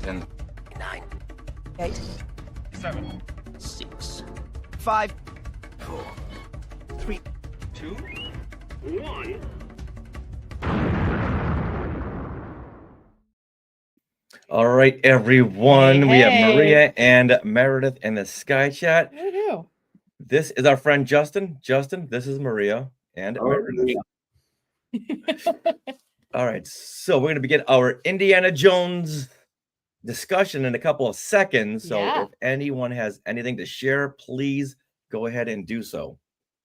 10, 9, 8, 7, 6, 5, 4, 3, 2, 1. All right, everyone. Hey, We have hey. Maria and Meredith in the Sky Chat. Woo-hoo. This is our friend Justin. Justin, this is Maria and Meredith. All right, so we're going to begin our Indiana Jones discussion in a couple of seconds. So Yeah. if anyone has anything to share, please go ahead and do so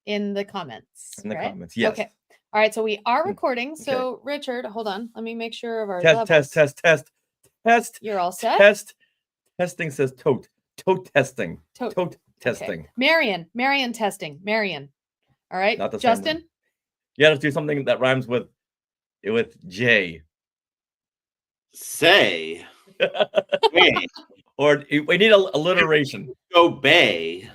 In the comments. in the right? comments. Yes. Okay. All right. So we are Hmm, recording. So Richard, hold on. Let me make sure of our Test, levels. test. You're all set? Testing says tote. Tote testing. Tote. Tote testing. Okay. Marion testing. Marion. All right. Not the same Justin? one. Yeah, let's do something that rhymes with J. Say. Hey, Or we need alliteration. go Bay.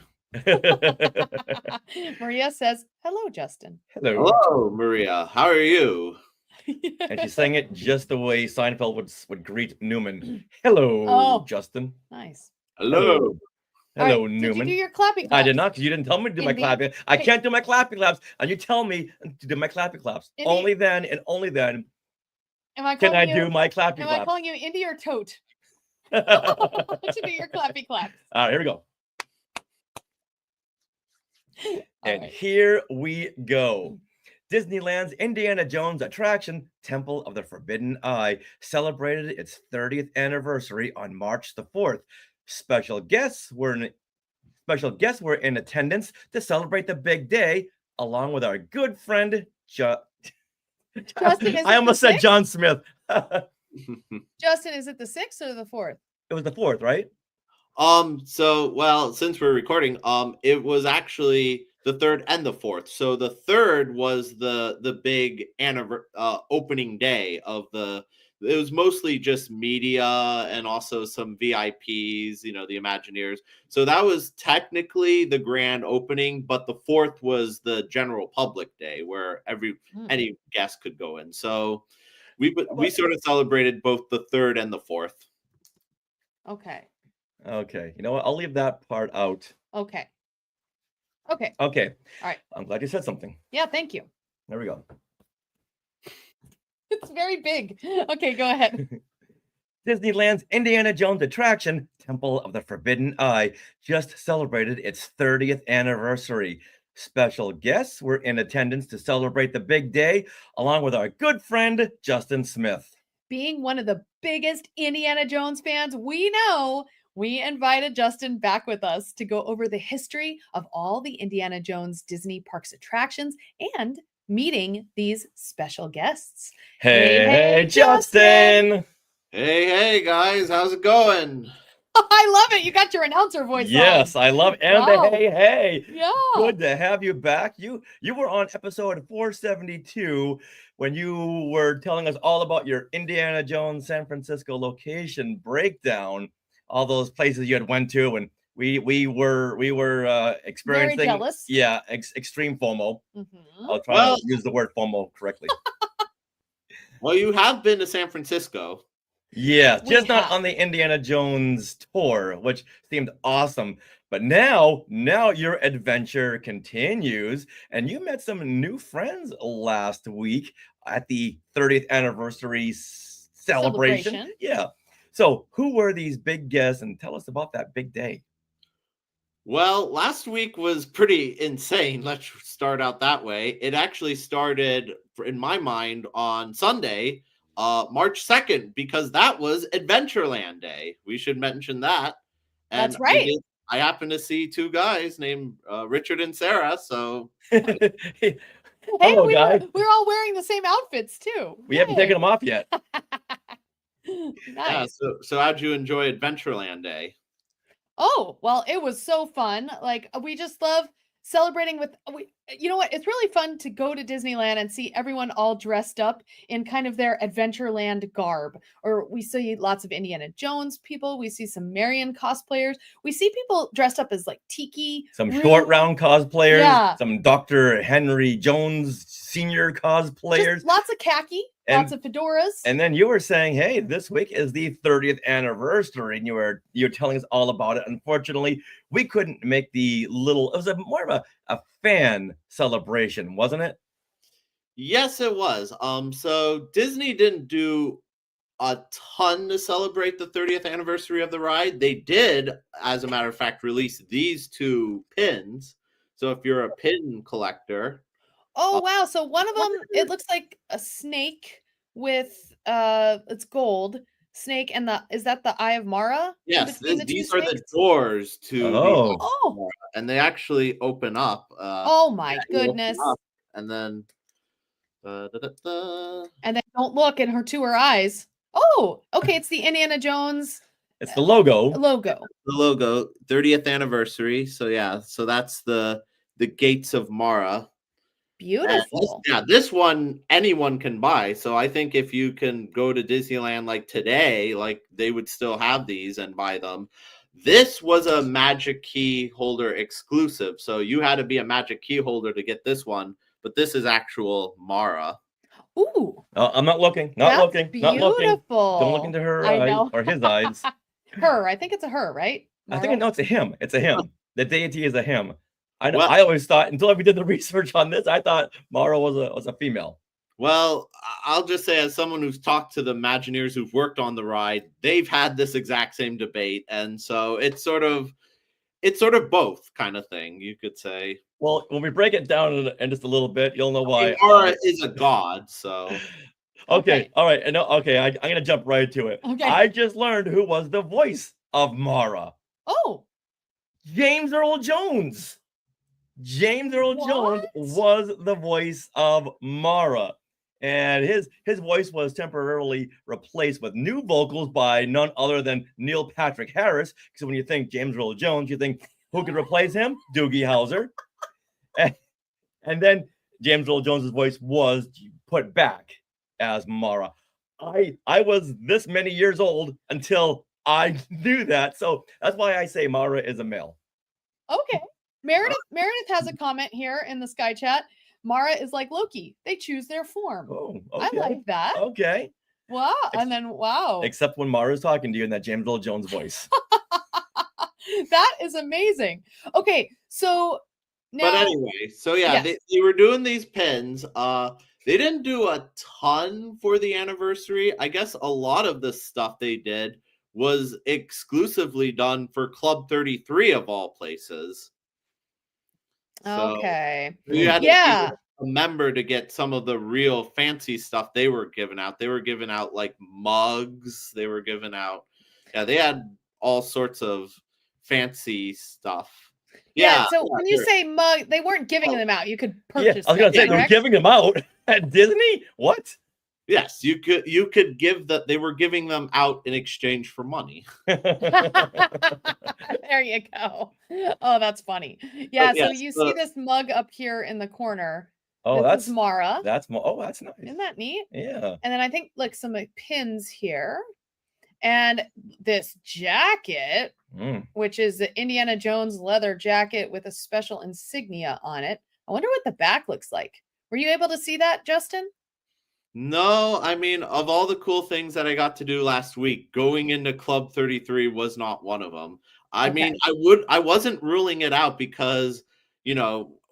Maria says, hello, Justin. Hello. Hello, Maria. How are you? And she's saying it just the way Seinfeld would greet Newman. Hello, Oh. Justin. Nice. Hello. All Hello, right, Newman. Did you do your clappy claps? I did not, because you didn't tell me to do my Indy, clapping. I hey. can't do my clappy claps, and you tell me to do my clappy claps. Indy- Only then and only then Am I can calling I you, do my clappy Am I claps. calling you Indy or Tote? All To do your clappy claps. right, here we go. All And right. here we go. Disneyland's Indiana Jones attraction, Temple of the Forbidden Eye, celebrated its 30th anniversary on March the 4th. Special guests were in attendance to celebrate the big day, along with our good friend Justin, is I it almost the said John Smith. It Justin, is it the 6th or the 4th? was the 4th, right? So since we're recording, it was actually the 3rd and the 4th. So the 3rd was the big opening day of the. It was mostly just media and also some VIPs, the Imagineers. So that was technically the grand opening, but the 4th was the general public day where any guest could go in. So we sort of celebrated both the 3rd and the 4th. Okay. Okay. You know what? I'll leave that part out. Okay. Okay. All right. I'm glad you said something. Yeah, thank you. There we go. It's very big. Okay, go ahead. Disneyland's Indiana Jones attraction, Temple of the Forbidden Eye, just celebrated its 30th anniversary. Special guests were in attendance to celebrate the big day, along with our good friend, Justin Smith. Being one of the biggest Indiana Jones fans we know, we invited Justin back with us to go over the history of all the Indiana Jones Disney Parks attractions and meeting these special guests. Hey, Justin! Hey, guys, how's it going? I love it. You got your announcer voice Yes, on. I love and Wow. hey. Yeah. Good to have you back. You were on episode 472 when you were telling us all about your Indiana Jones San Francisco location breakdown, all those places you had went to, and we were experiencing Very jealous. Yeah, extreme FOMO. Mhm. I'll try to use the word FOMO correctly. Well, you have been to San Francisco. Yeah, We just not have. on the Indiana Jones tour, which seemed awesome. But now your adventure continues, and you met some new friends last week at the 30th anniversary celebration. Yeah. So who were these big guests, and tell us about that big day? Well, last week was pretty insane. Let's start out that way. It actually started, in my mind, on Sunday, March 2nd, because that was Adventureland Day. We should mention that. And That's right. I happened to see two guys named Richard and Sarah. So Hey, Hello, we guys. we're all wearing the same outfits too. We haven't taken them off yet. yeah, Nice. so how'd you enjoy Adventureland Day? Oh, well, it was so fun. Like we just love celebrating with you know what? It's really fun to go to Disneyland and see everyone all dressed up in kind of their Adventureland garb. Or we see lots of Indiana Jones people, we see some Marion cosplayers. We see people dressed up as like tiki, Some really- short round cosplayers, Yeah. some Dr. Henry Jones Senior cosplayers. just lots of khaki, And- lots of fedoras. And then you were saying, hey, this week is the 30th anniversary, and you're telling us all about it. Unfortunately, we couldn't make the little, it was more of a fan celebration, wasn't it? Yes, it was. So Disney didn't do a ton to celebrate the 30th anniversary of the ride. They did, as a matter of fact, release these two pins. So if you're a pin collector, Oh wow, so one of them it looks like a snake with it's gold snake, and is that the Eye of Mara? in yes, between the two these are the snakes? doors to the Oh. Oh, and they actually open up. oh my you open goodness. up, and then da-da-da-da. And then don't look in her eyes. Oh, okay, it's the Indiana Jones It's the logo. logo. The logo, 30th anniversary. So yeah, so that's the Gates of Mara. And Beautiful. this one anyone can buy. So I think if you can go to Disneyland like today, like they would still have these and buy them. This was a Magic Key holder exclusive. So you had to be a Magic Key holder to get this one, but this is actual Mara. Ooh, I'm not looking. Not that's looking. Not looking. beautiful. Don't look into her I eyes know. or his eyes. Her, I think it's a her, right? I think Mara? no, it's a him. It's a him. The deity is a him. I know. Well- I always thought until we did the research on this, I thought Mara was a female. Well, I'll just say, as someone who's talked to the Imagineers who've worked on the ride, they've had this exact same debate, and so it's sort of both kind of thing, you could say. Well, when we break it down in just a little bit, you'll know why. Mara is a god, so Okay, all right. No, okay, I'm gonna jump right to it. Okay. I just learned who was the voice of Mara. Oh, James Earl Jones. James Earl Jones What? was the voice of Mara. And his voice was temporarily replaced with new vocals by none other than Neil Patrick Harris. Because when you think James Earl Jones, you think who could replace him? Doogie Howser. And then James Earl Jones's voice was put back as Mara. I was this many years old until I knew that. So that's why I say Mara is a male. okay. Meredith has a comment here in the Sky Chat. Mara is like Loki. They choose their form. Oh, I okay. like that. Okay. Wow. And then wow. Except when Mara's talking to you in that James Earl Jones voice. That is amazing. Okay, so now but anyway, so yeah, Yes. they were doing these pins. They didn't do a ton for the anniversary. I guess a lot of the stuff they did was exclusively done for Club 33 of all places. So okay. you had to Yeah. be a member to get some of the real fancy stuff they were giving out. They were giving out like mugs. They were giving out, yeah, they had all sorts of fancy stuff. Yeah. So when you sure. say mug, they weren't giving them out. You could Yeah, purchase I was gonna them, say they're correct? giving them out at Disney. What? Yes, you could give that. They were giving them out in exchange for money. There you go. Oh, that's funny. Yeah, so yes, you see the- this mug up here in the corner. Oh, This that's is Mara. that's oh, that's nice. Isn't that neat? Yeah. And then I think like some pins here. And this jacket, Mm. which is the Indiana Jones leather jacket with a special insignia on it. I wonder what the back looks like. Were you able to see that, Justin? No, I mean, of all the cool things that I got to do last week, going into Club 33 was not one of them. I Okay. mean, I wasn't ruling it out because,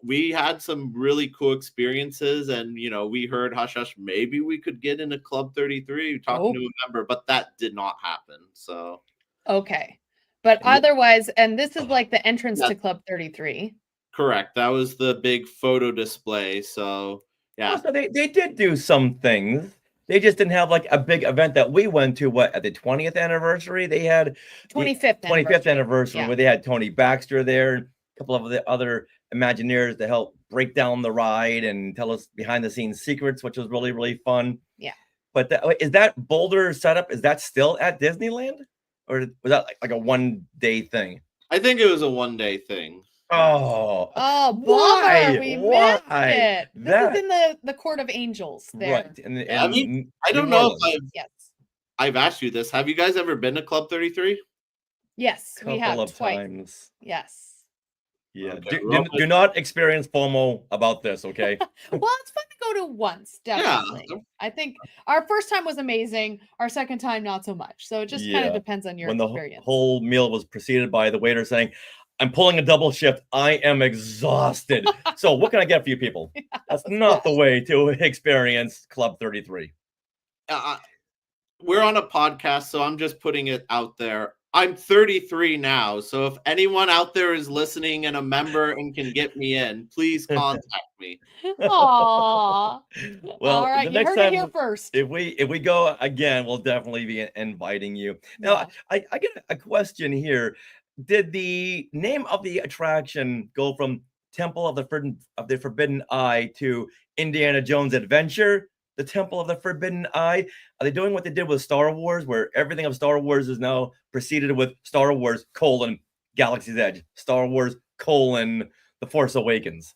we had some really cool experiences and, we heard hush hush, maybe we could get into Club 33 talking Oh. to a member, but that did not happen. So, Okay. But Yeah. otherwise, and this is like the entrance Yeah. to Club 33. Correct. That was the big photo display. So yeah, So they did do some things. They just didn't have like a big event that we went to. What, at the 20th anniversary? They had the 25th 25th anniversary Yeah. where they had Tony Baxter there, and a couple of the other Imagineers to help break down the ride and tell us behind the scenes secrets, which was really, really fun. Yeah. But is that Boulder setup? Is that still at Disneyland, or was that like a 1 day thing? I think it was a 1 day thing. Oh, Oh, Why? bummer. We missed Why? it. This That- is in the Court of Angels there. right. And, I and mean, I New don't know Orleans. if Yes. I've asked you this. Have you guys ever been to Club 33? Yes, we have Couple of twice. times. Yes. Yeah. Okay, Do, well, do not experience FOMO about this, okay? Well, it's fun to go to once, definitely. I think our first time was amazing. Our second time, not so much. So it just kind Yeah. of depends on your When the experience. whole meal was preceded by the waiter saying, "I'm pulling a double shift. I am exhausted. So what can I get for you people?" That's not the way to experience Club 33. We're on a podcast, so I'm just putting it out there. I'm 33 now, so if anyone out there is listening and a member and can get me in, please contact me. Aw. Well, All right, the you next heard it time here first. if we go again, we'll definitely be inviting you. Now, Yeah. I get a question here. Did the name of the attraction go from Temple of the Forbidden Eye to Indiana Jones Adventure, the Temple of the Forbidden Eye? Are they doing what they did with Star Wars, where everything of Star Wars is now preceded with Star Wars : Galaxy's Edge, Star Wars : The Force Awakens?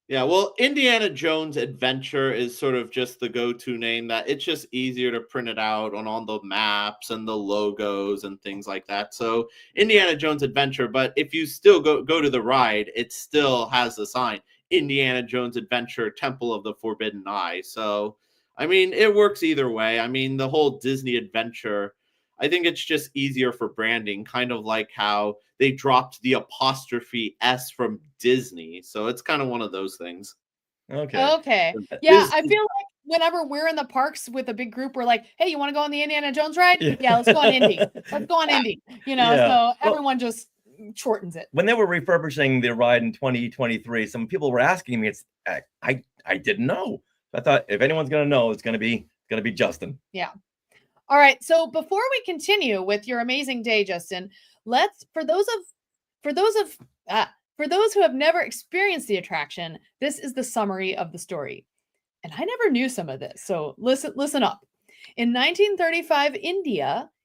Yeah, well, Indiana Jones Adventure is sort of just the go-to name, that it's just easier to print it out on all the maps and the logos and things like that. So Indiana Jones Adventure, but if you still go to the ride, it still has the sign Indiana Jones Adventure Temple of the Forbidden Eye. So I mean, it works either way. I mean, the whole Disney Adventure, I think it's just easier for branding, kind of like how they dropped the apostrophe S from Disney. So it's kind of one of those things. Okay. Okay. Yeah, This- I feel like whenever we're in the parks with a big group, we're like, hey, you want to go on the Indiana Jones ride? Yeah. Yeah, let's go on Indy. Let's go on Indy. You know, Yeah. so Well- everyone just shortens it. When they were refurbishing the ride in 2023, some people were asking me. I didn't know. I thought if anyone's gonna know, it's gonna be Justin. All right. So before we continue with your amazing day, Justin, let's for those who have never experienced the attraction, this is the summary of the story. And I never knew some of this. So listen up. In 1935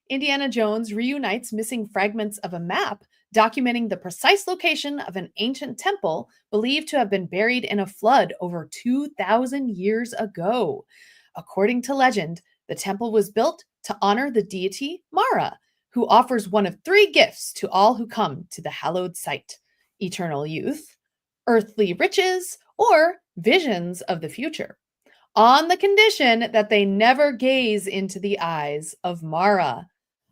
Indiana Jones reunites missing fragments of a map documenting the precise location of an ancient temple believed to have been buried in a flood over 2,000 years ago. According to legend, the temple was built to honor the deity Mara, who offers one of three gifts to all who come to the hallowed site: eternal youth, earthly riches, or visions of the future, on the condition that they never gaze into the eyes of Mara.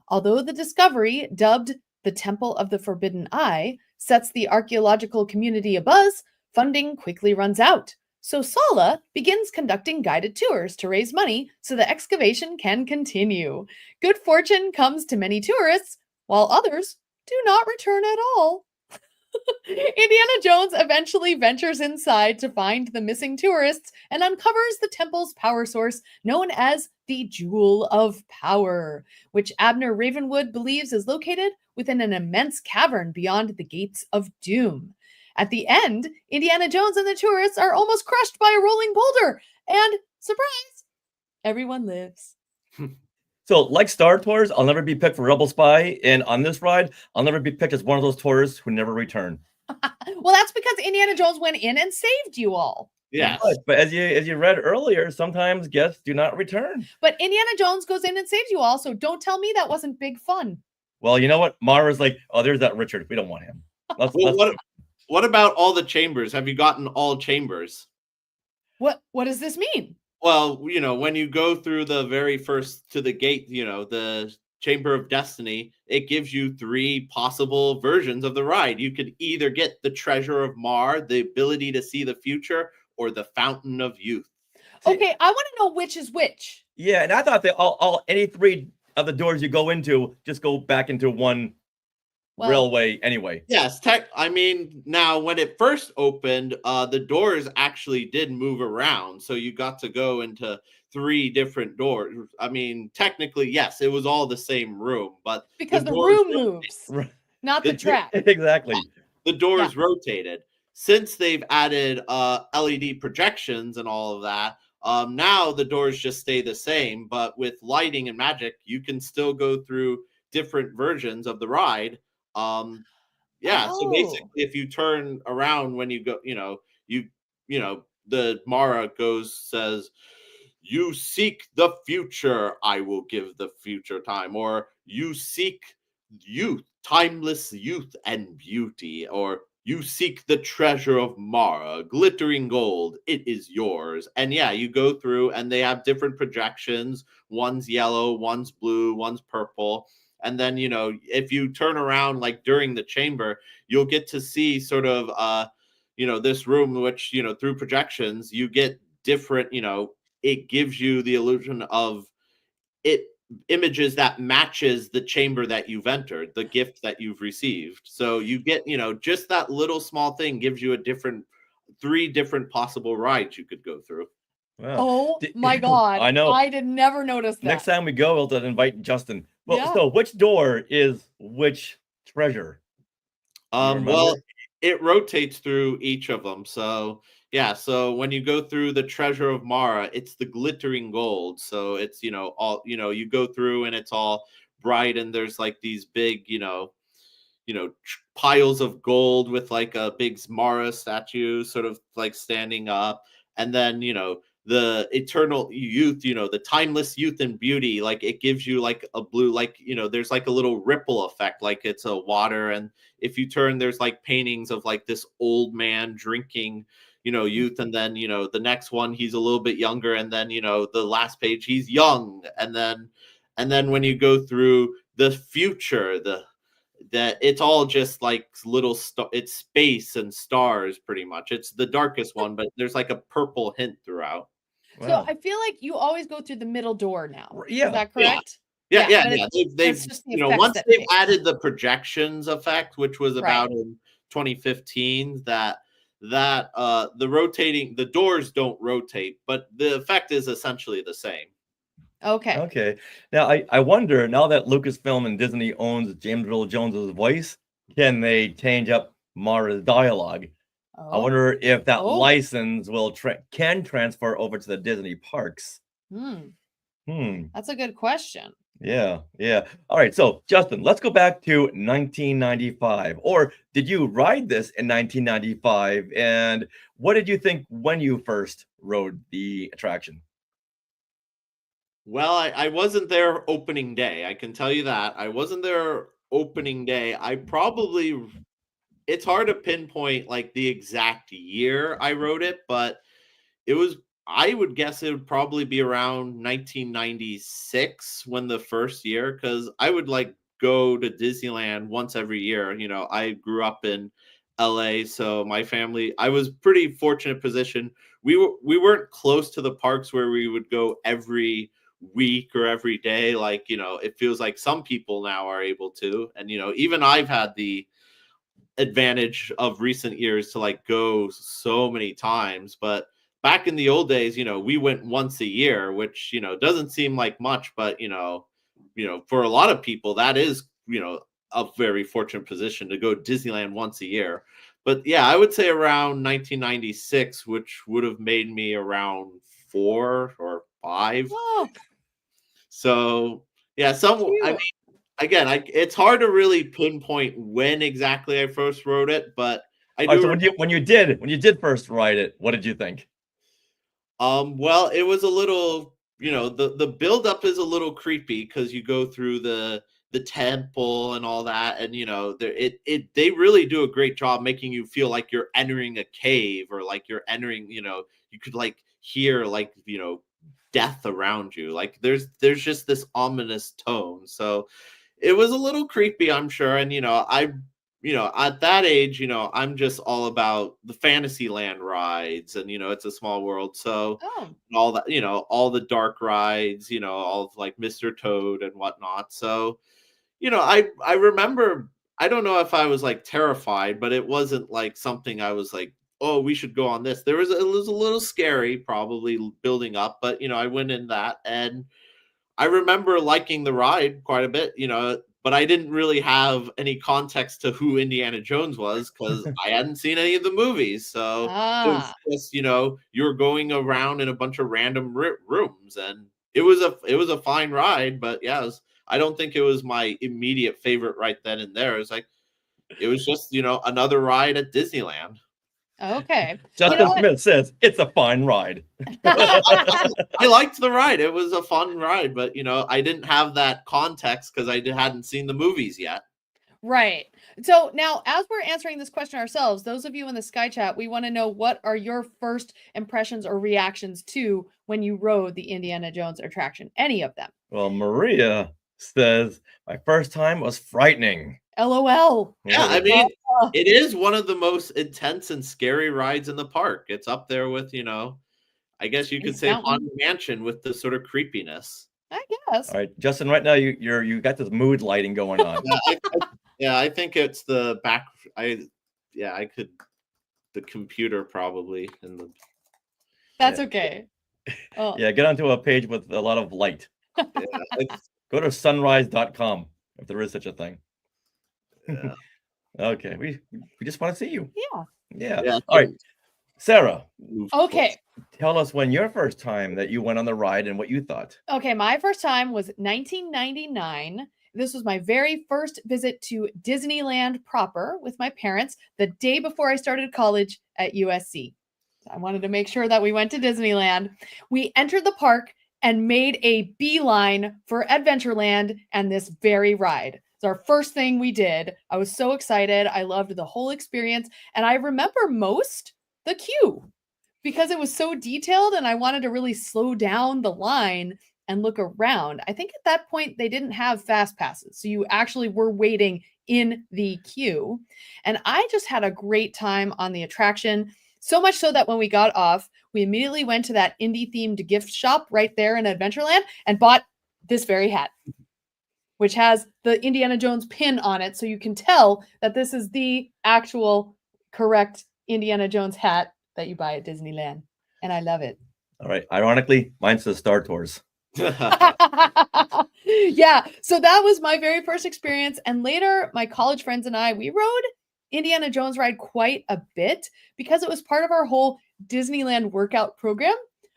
Although the discovery, dubbed the Temple of the Forbidden Eye, sets the archaeological community abuzz, funding quickly runs out. So Sala begins conducting guided tours to raise money so the excavation can continue. Good fortune comes to many tourists, while others do not return at all. Indiana Jones eventually ventures inside to find the missing tourists and uncovers the temple's power source, known as the Jewel of Power, which Abner Ravenwood believes is located within an immense cavern beyond the Gates of Doom. At the end, Indiana Jones and the tourists are almost crushed by a rolling boulder, and surprise, everyone lives. So, like Star Tours, I'll never be picked for Rebel Spy, and on this ride, I'll never be picked as one of those tourists who never return. Well, that's because Indiana Jones went in and saved you all. Yes. But as you read earlier, sometimes guests do not return. But Indiana Jones goes in and saves you all, so don't tell me that wasn't big fun. Well, you know what? Mara's like, oh, there's that Richard. We don't want him. Well, what about all the chambers? Have you gotten all chambers? What does this mean? Well, you know, when you go through the very first to the gate, you know, the Chamber of Destiny, it gives you three possible versions of the ride. You could either get the Treasure of Mar, the ability to see the future, or the Fountain of Youth. Okay, I want to know which is which. Yeah, and I thought that all any three of the doors you go into just go back into one Well, railway anyway. Yes, I mean, now when it first opened, the doors actually did move around, so you got to go into 3 different doors. I mean, technically, yes, it was all the same room, but because the doors room moves, Right. not the The- track. Exactly. the doors rotated. Since they've added LED projections and all of that, now the doors just stay the same, but with lighting and magic, you can still go through different versions of the ride. Yeah, so Oh. basically if you turn around when you go, the Mara says, "You seek the future, I will give the future time," or "You seek youth, timeless youth and beauty," or "You seek the treasure of Mara, glittering gold, it is yours." And yeah, you go through and they have different projections. One's yellow, one's blue, one's purple. And then, if you turn around like during the chamber, you'll get to see sort of this room, which, through projections, you get different, it gives you the illusion of it images that matches the chamber that you've entered, the gift that you've received. So you get, just that little small thing gives you 3 different possible rides you could go through. Wow. Oh Di- my God. I know. I did never notice that. Next time we go, we'll invite Justin. Well, Yeah. so which door is which treasure? You remember? Well, it rotates through each of them. So yeah, so when you go through the treasure of Mara, it's the glittering gold. So it's, all, you go through and it's all bright and there's like these big, piles of gold with like a big Mara statue sort of like standing up. And then, the eternal youth, the timeless youth and beauty, like it gives you like a blue, like, there's like a little ripple effect, like it's a water. And if you turn, there's like paintings of like this old man drinking, youth. And then, the next one, he's a little bit younger. And then, the last page, he's young. And then when you go through the future, that it's all just like little it's space and stars pretty much. It's the darkest one, but there's like a purple hint throughout. So Wow. I feel like you always go through the middle door now. Yeah. Is that correct? Yeah. but They've it's just the effects once that they've change. added the projections effect, which was Right. about in 2015, that the doors don't rotate, but the effect is essentially the same. Okay. Okay. Now I wonder, now that Lucasfilm and Disney owns James Earl Jones's voice, can they change up Mara's dialogue? I Oh. wonder if that Oh. license can transfer over to the Disney parks. Hmm. That's a good question. Yeah. All right. So, Justin, let's go back to 1995. Or did you ride this in 1995? And what did you think when you first rode the attraction? Well, I wasn't there opening day. I can tell you that. I wasn't there opening day. It's hard to pinpoint like the exact year I wrote it, but I would guess it would probably be around 1996 when the first year, because I would like go to Disneyland once every year. I grew up in LA, so my family, I was pretty fortunate position. We weren't close to the parks where we would go every week or every day. Like, it feels like some people now are able to. And, even I've had the advantage of recent years to like go so many times. But back in the old days, we went once a year, which, doesn't seem like much, but, for a lot of people, that is, a very fortunate position to go to Disneyland once a year. But yeah, I would say around 1996, which would have made me around 4 or 5. Oh, So yeah, I mean, again, it's hard to really pinpoint when exactly I first wrote it, but I All right, do. so when you did first ride it, what did you think? Well, it was a little, the build up is a little creepy because you go through the temple and all that, and they really do a great job making you feel like you're entering a cave, or like you're entering, you could like hear like death around you. Like there's just this ominous tone. So it was a little creepy, I'm sure. And at that age, I'm just all about the Fantasyland rides, and it's a small world. So oh, all that, all the dark rides, all of like Mr. Toad and whatnot. So, I remember I don't know if I was like terrified, but it wasn't like something I was like, oh, we should go on this. It was a little scary, probably building up, but I went in that, and I remember liking the ride quite a bit, but I didn't really have any context to who Indiana Jones was because I hadn't seen any of the movies. So it was just, you're going around in a bunch of random rooms, and it was a fine ride, but yeah, I don't think it was my immediate favorite right then and there. It was just, another ride at Disneyland. Okay. Justin Smith says it's a fine ride. I liked the ride. It was a fun ride, but I didn't have that context because I hadn't seen the movies yet. Right. So now, as we're answering this question ourselves, those of you in the Sky Chat, we want to know, what are your first impressions or reactions to when you rode the Indiana Jones attraction? Any of them? Well, Maria says my first time was frightening. LOL. Yeah, I mean, it is one of the most intense and scary rides in the park. It's up there with, I guess you could say Haunted Mansion with the sort of creepiness. I guess. All right, Justin, right now you got this mood lighting going on. I think it's the back. I could, the computer probably in the. That's okay. Oh. Yeah, get onto a page with a lot of light. Go to sunrise.com if there is such a thing. Yeah. Okay, we just want to see you. Yeah. Yeah. All right, Sarah. Okay. Tell us when your first time that you went on the ride and what you thought. Okay, my first time was 1999. This was my very first visit to Disneyland proper with my parents the day before I started college at USC. I wanted to make sure that we went to Disneyland. We entered the park and made a beeline for Adventureland and this very ride. It's our first thing we did. I was so excited. I loved the whole experience. And I remember most the queue because it was so detailed and I wanted to really slow down the line and look around. I think at that point they didn't have fast passes. So you actually were waiting in the queue. And I just had a great time on the attraction. So much so that when we got off, we immediately went to that indie themed gift shop right there in Adventureland and bought this very hat, which has the Indiana Jones pin on it. So you can tell that this is the actual correct Indiana Jones hat that you buy at Disneyland. And I love it. All right. Ironically, mine says Star Tours. Yeah. So that was my very first experience. And later, my college friends and I, we rode Indiana Jones ride quite a bit because it was part of our whole Disneyland workout program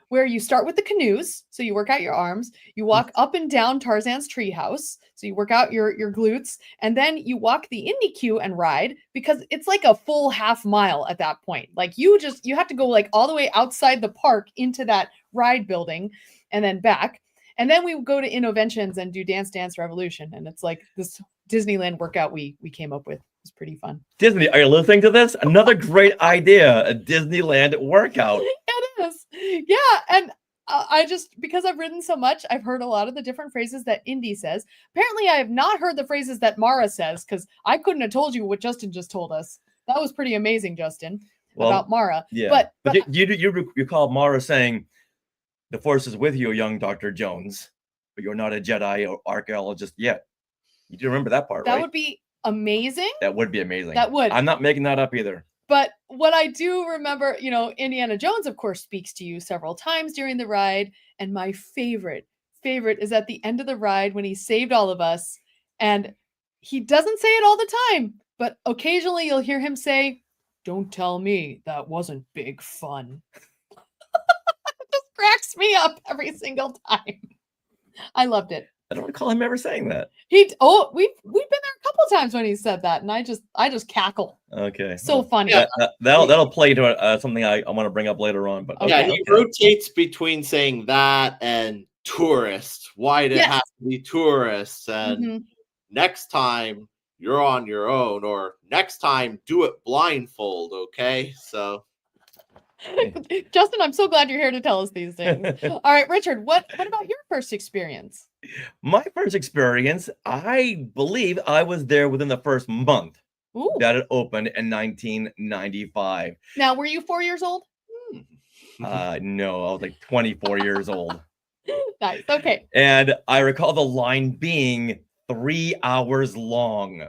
where you start with the canoes. So you work out your arms, you walk up and down Tarzan's treehouse. So you work out your glutes, and then you walk the Indy queue and ride because it's like a full half mile at that point. Like you have to go like all the way outside the park into that ride building and then back. And then we go to Innoventions and do Dance Dance Revolution. And it's like this Disneyland workout we came up with. It's pretty fun. Disney, are you listening to this? Another great idea, a Disneyland workout. It is. Yeah. And I just, because I've ridden so much, I've heard a lot of the different phrases that Indy says. Apparently, I have not heard the phrases that Mara says because I couldn't have told you what Justin just told us. That was pretty amazing, Justin, about Mara. Yeah. But you call Mara saying, "The Force is with you, young Dr. Jones, but you're not a Jedi or archaeologist yet." You do remember that part, right? That would be amazing. That would be amazing. That would. I'm not making that up either. But what I do remember, Indiana Jones, of course, speaks to you several times during the ride. And my favorite is at the end of the ride when he saved all of us. And he doesn't say it all the time, but occasionally you'll hear him say, "Don't tell me that wasn't big fun." It just cracks me up every single time. I loved it. I don't recall him ever saying that. We've been there a couple times when he said that, and I just cackle. Okay, So funny. Yeah, that'll play to something I want to bring up later on. But yeah, he rotates between saying that and tourists. Why did it have to be tourists? And next time you're on your own, or next time do it blindfold. Okay, so. Justin, I'm so glad you're here to tell us these things. All right, Richard, what about your first experience? My first experience, I believe I was there within the first month that it opened in 1995. Now, were you 4 years old? No, I was like 24 years old. Nice. Okay. And I recall the line being 3 hours long.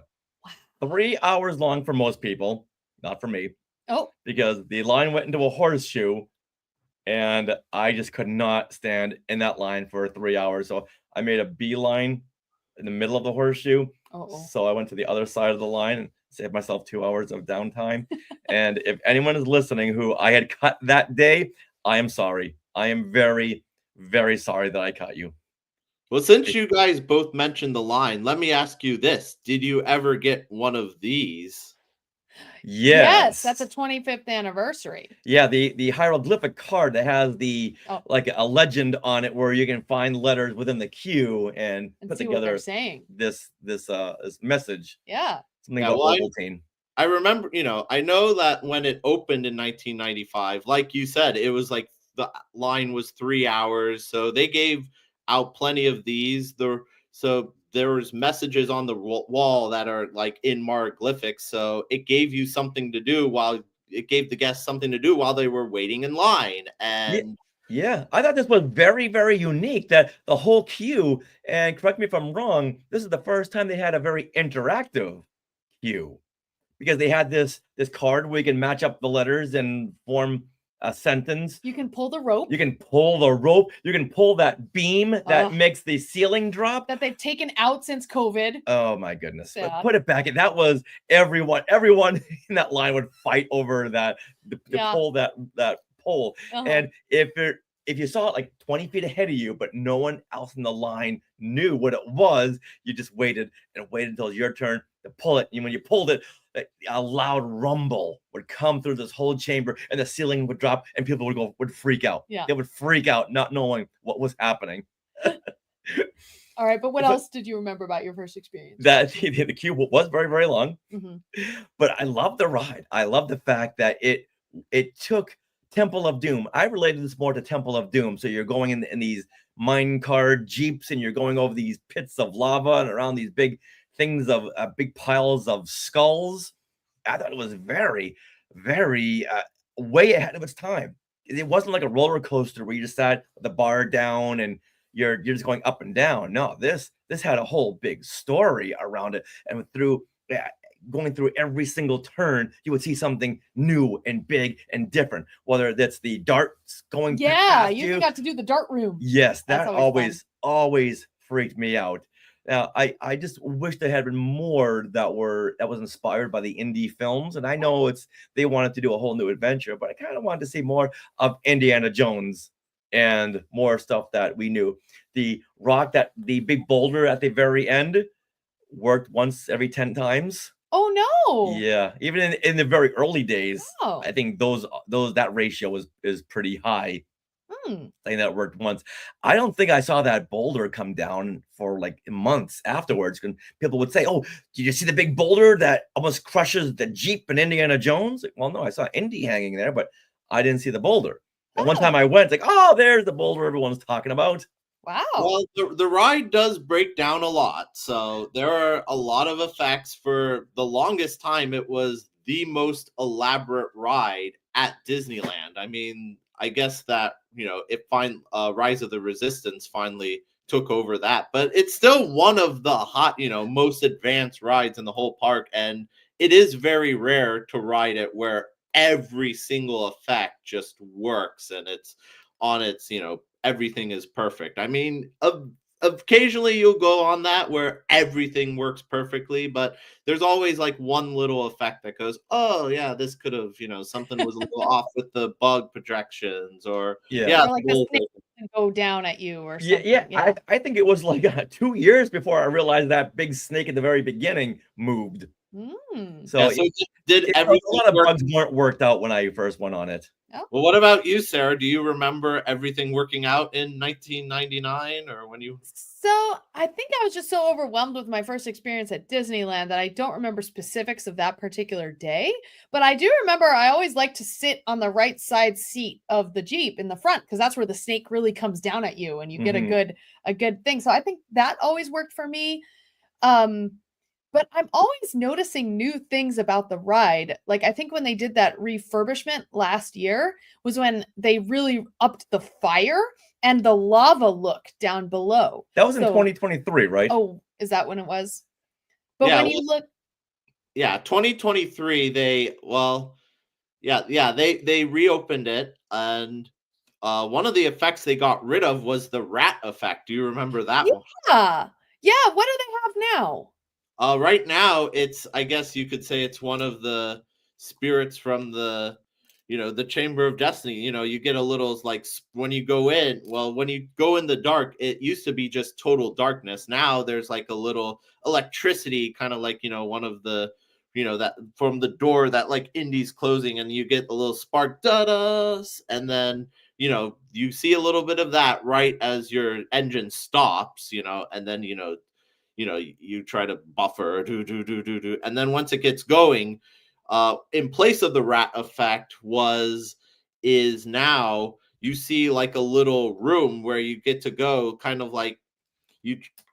3 hours long for most people, not for me, Oh, because the line went into a horseshoe, and I just could not stand in that line for 3 hours. So I made a beeline in the middle of the horseshoe. oh. So I went to the other side of the line and saved myself 2 hours of downtime. And if anyone is listening who I had cut that day, I am sorry. I am very, very sorry that I cut you. Well, since you guys both mentioned the line, let me ask you this. Did you ever get one of these? Yes, that's a Yes. 25th anniversary. Yeah, the hieroglyphic card that has the Oh, like a legend on it where you can find letters within the queue and and put see what they're together saying. this message. Yeah. Something Yeah, about well, Ovaltine. I remember, I know that when it opened in 1995, like you said, it was like the line was 3 hours. So they gave out plenty of these. So there was messages on the wall that are like in Marglyphics. So it gave you something to do while it gave the guests something to do while they were waiting in line. Yeah, And yeah. I thought this was very, very unique that the whole queue, and correct me if I'm wrong, this is the first time they had a very interactive queue because they had this card where you can match up the letters and form a sentence. You can pull the rope You can pull the rope. You can pull that beam that Ugh. makes the ceiling drop. that they've taken out since COVID. Oh my goodness. But Sad. put it back. And that was everyone in that line would fight over that to Yeah. pull that pole. Uh-huh. And if you saw it like 20 feet ahead of you, but no one else in the line knew what it was, you just waited and waited until your turn to pull it. And when you pulled it, a loud rumble would come through this whole chamber, and the ceiling would drop, and people would freak out. Yeah. They would freak out, not knowing what was happening. All right, but what But- else did you remember about your first experience? That the queue was very, very long. Mhm. But I love the ride. I love the fact that it took Temple of Doom. I related this more to Temple of Doom. So you're going in these mine cart jeeps, and you're going over these pits of lava and around these big things of big piles of skulls. I thought it was very, very way ahead of its time. It wasn't like a roller coaster where you just sat the bar down and you're just going up and down. No, this had a whole big story around it, and going through every single turn, you would see something new and big and different. Whether that's the darts going Yeah, past you even got to do the dart room. Yes, That's that always always freaked me out. Now, I just wish there had been more that was inspired by the indie films. And I know they wanted to do a whole new adventure, but I kind of wanted to see more of Indiana Jones and more stuff that we knew. The big boulder at the very end worked once every 10 times. Oh no. Yeah, even in the very early days, Oh. I think that ratio is pretty high. Hmm. Thing that worked once. I don't think I saw that boulder come down for like months afterwards. And people would say, "Oh, did you see the big boulder that almost crushes the Jeep in Indiana Jones?" Like, well, no, I saw Indy hanging there, but I didn't see the boulder. And one Oh. time I went, it's like, "Oh, there's the boulder everyone's talking about." Wow. well, the ride does break down a lot. So there are a lot of effects. For the longest time, it was the most elaborate ride at Disneyland. I mean, I guess that Rise of the Resistance finally took over that, but it's still one of the most advanced rides in the whole park, and it is very rare to ride it where every single effect just works and it's on its everything is perfect. I mean, occasionally you'll go on that where everything works perfectly, but there's always like one little effect that goes, oh yeah, this could have, something was a little off with the bug projections, or Or like the well, snake can go down at you or Yeah, something. yeah. I think it was like 2 years before I realized that big snake at the very beginning moved. Mm. So, yeah, so did a everything lot of work? bugs weren't worked out when I first went on it. Well, what about you, Sarah? Do you remember everything working out in 1999, or when you? So I think I was just so overwhelmed with my first experience at Disneyland that I don't remember specifics of that particular day. But I do remember I always like to sit on the right side seat of the Jeep in the front, because that's where the snake really comes down at you and you get Mhm. a good thing. So I think that always worked for me. But I'm always noticing new things about the ride. Like, I think when they did that refurbishment last year was when they really upped the fire and the lava look down below. That was in So- 2023, right? Oh, is that when it was? But Yeah, when you look, 2023 they reopened it, and one of the effects they got rid of was the rat effect. Do you remember that one? Yeah. What do they have now? Right now, I guess you could say it's one of the spirits from the Chamber of Destiny. You get a little when you go in. Well, when you go in the dark, it used to be just total darkness. Now there's like a little electricity, kind of like one of the that from the door that like Indy's closing, and you get a little spark, da-das, and then you see a little bit of that right as your engine stops, and then you try to buffer, do, and then once it gets going, in place of the rat effect is now you see like a little room where you get to go, kind of like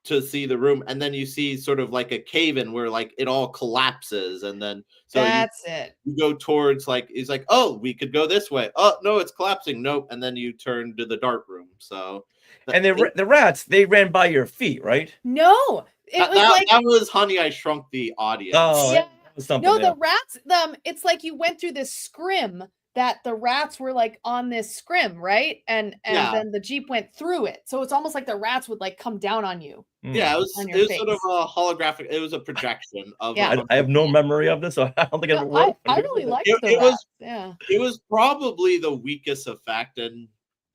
to see the room, and then you see sort of like a cave in where like it all collapses, and then That's it. you go towards it's like, oh, we could go this way. Oh no, it's collapsing. Nope. And then you turn to the dark room. So And the rats, they ran by your feet, right? No, it was like that was Honey, I Shrunk the Audience. Oh, Yeah. that was something. no, yeah. the rats. It's like you went through this scrim that the rats were like on this scrim, right? And Yeah. then the Jeep went through it, so it's almost like the rats would like come down on you. Yeah, it was On your sort of face. a holographic. It was a projection of. Yeah. I have no memory of this, so I don't think I ever No, I worked. really liked It- the it was- rats. Yeah. It was probably the weakest effect, and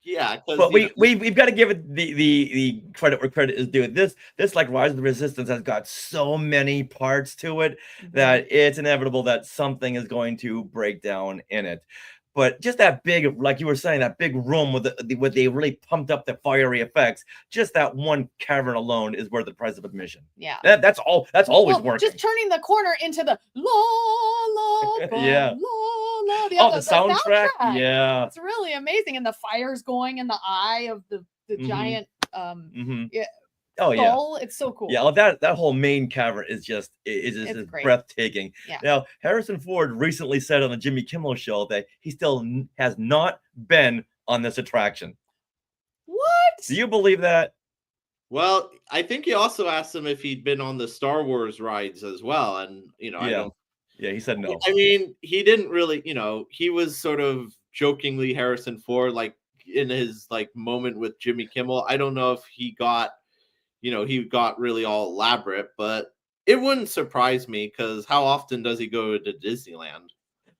yeah, because But we've got to give it the credit where credit is due. This like Rise of the Resistance has got so many parts to it that it's inevitable that something is going to break down in it. But just that big, like you were saying, that big room with what they really pumped up the fiery effects. Just that one cavern alone is worth the price of admission. Yeah. That's all. That's always Well, working. just turning the corner into the la la Yeah. la la. Oh, the soundtrack. Yeah. It's really amazing, and the fire's going in the eye of the Mhm. giant hmm yeah, Oh yeah. skull. It's so cool. Yeah, well, that whole main cavern is just It's is great. breathtaking. Yeah. Now, Harrison Ford recently said on the Jimmy Kimmel show that he still has not been on this attraction. What? Do you believe that? Well, I think he also asked him if he'd been on the Star Wars rides as well, and I Yeah. don't. Yeah, he said no. I mean, he didn't really. He was sort of jokingly Harrison Ford, like in his like moment with Jimmy Kimmel. I don't know if he got, he got really all elaborate, but it wouldn't surprise me, because how often does he go to Disneyland?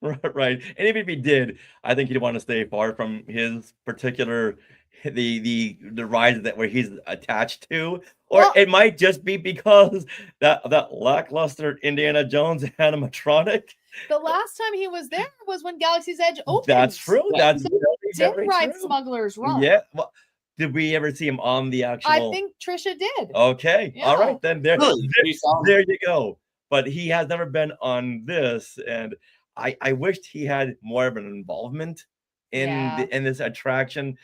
Right. And even if he did, I think he'd want to stay far from his particular the ride that where he's attached to. Or Well- it might just be because that lackluster Indiana Jones animatronic. The last time he was there was when Galaxy's Edge opened. That's true. That's So very, did very ride true. Smuggler's Run. Yeah. Well, did we ever see him on the actual? I think Trisha did. Okay. All Yeah. right. Then there, Really? We saw him. there you go. But he has never been on this, and I wished he had more of an involvement in Yeah. in this attraction.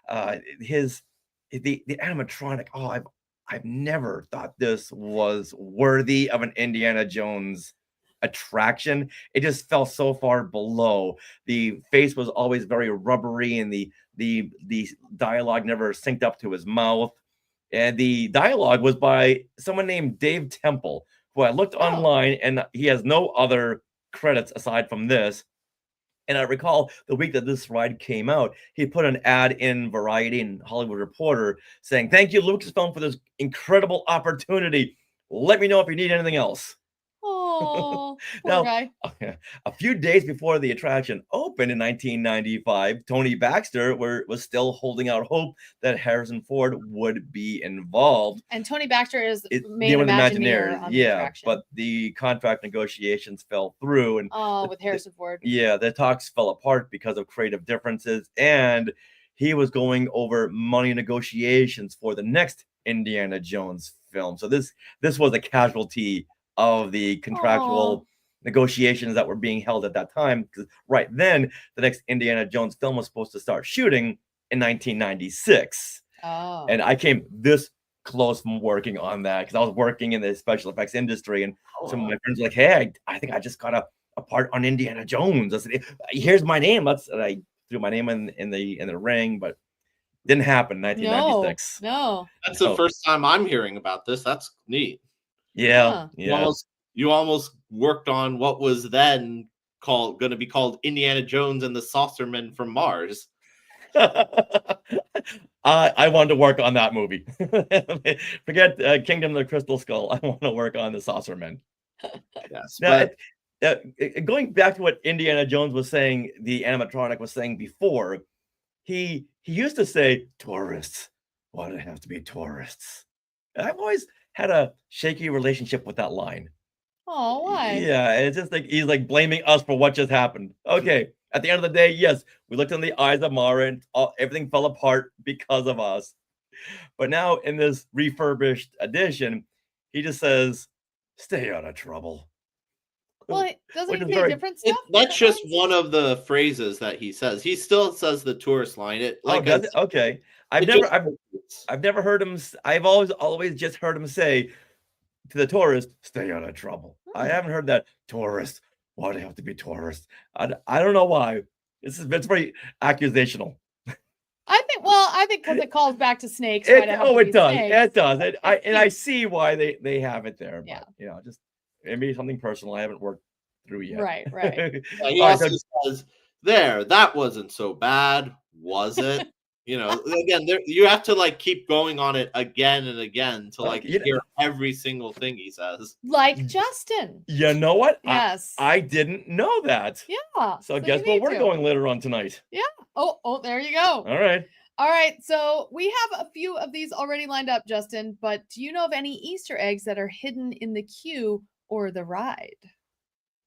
The animatronic. Oh, I've never thought this was worthy of an Indiana Jones attraction. It just fell so far below. The face was always very rubbery, and the dialogue never synced up to his mouth. And the dialogue was by someone named Dave Temple, who I looked online, and he has no other credits aside from this. And I recall the week that this ride came out, he put an ad in Variety and Hollywood Reporter saying, "Thank you, Lucasfilm, for this incredible opportunity. Let me know if you need anything else." Oh, poor Now, guy. a few days before the attraction opened in 1995, Tony Baxter was still holding out hope that Harrison Ford would be involved. And Tony Baxter is It, main they were the Imagineer on the yeah, attraction. but the contract negotiations fell through, and Oh, with Harrison Ford. yeah, the talks fell apart because of creative differences, and he was going over money negotiations for the next Indiana Jones film. So this was a casualty of the contractual negotiations that were being held at that time. 'Cause right then, the next Indiana Jones film was supposed to start shooting in 1996, Oh. and I came this close from working on that because I was working in the special effects industry, and some of my friends were like, "Hey, I think I just got a part on Indiana Jones." I said, "Here's my name." And I threw my name in the ring, but didn't happen in 1996. No. That's the Oh. first time I'm hearing about this. That's neat. Yeah, Huh. yeah. You almost worked on what was then going to be called Indiana Jones and the Saucermen from Mars. I wanted to work on that movie. Forget Kingdom of the Crystal Skull. I want to work on the Saucermen. Yes, Now, but going back to what Indiana Jones was saying, the animatronic was saying before, he used to say, "Tourists, why do they have to be tourists?" And I've always had a shaky relationship with that line. Oh, why? Yeah, it's just like he's like blaming us for what just happened. Okay, at the end of the day, yes, we looked in the eyes of Mara and everything fell apart because of us. But now in this refurbished edition, he just says, "Stay out of trouble." Well, doesn't Which he is say very- different stuff? that's different just lines? one of the phrases that he says. He still says the tourist line. It Oh, like does it? Okay. it just- I've never heard him. I've always just heard him say to the tourist, "Stay out of trouble." I Hmm. haven't heard that tourist. Why do they have to be tourists? I don't know why. It's very accusational. I think because it calls back to snakes. why It, do they have oh, to it be does. snakes? It does. I It's see why they have it there. But, Yeah. just maybe something personal I haven't worked through yet. Right, right. Yeah, he All right, also so- says, "There, that wasn't so bad, was it?" Again, you have to like keep going on it again and again to like Okay, hear every single thing he says. Like Justin. You know what? Yes. I didn't know that. Yeah. So you guess what need we're to. going later on tonight. Oh, there you go. All right. All right. So we have a few of these already lined up, Justin. But do you know of any Easter eggs that are hidden in the queue or the ride?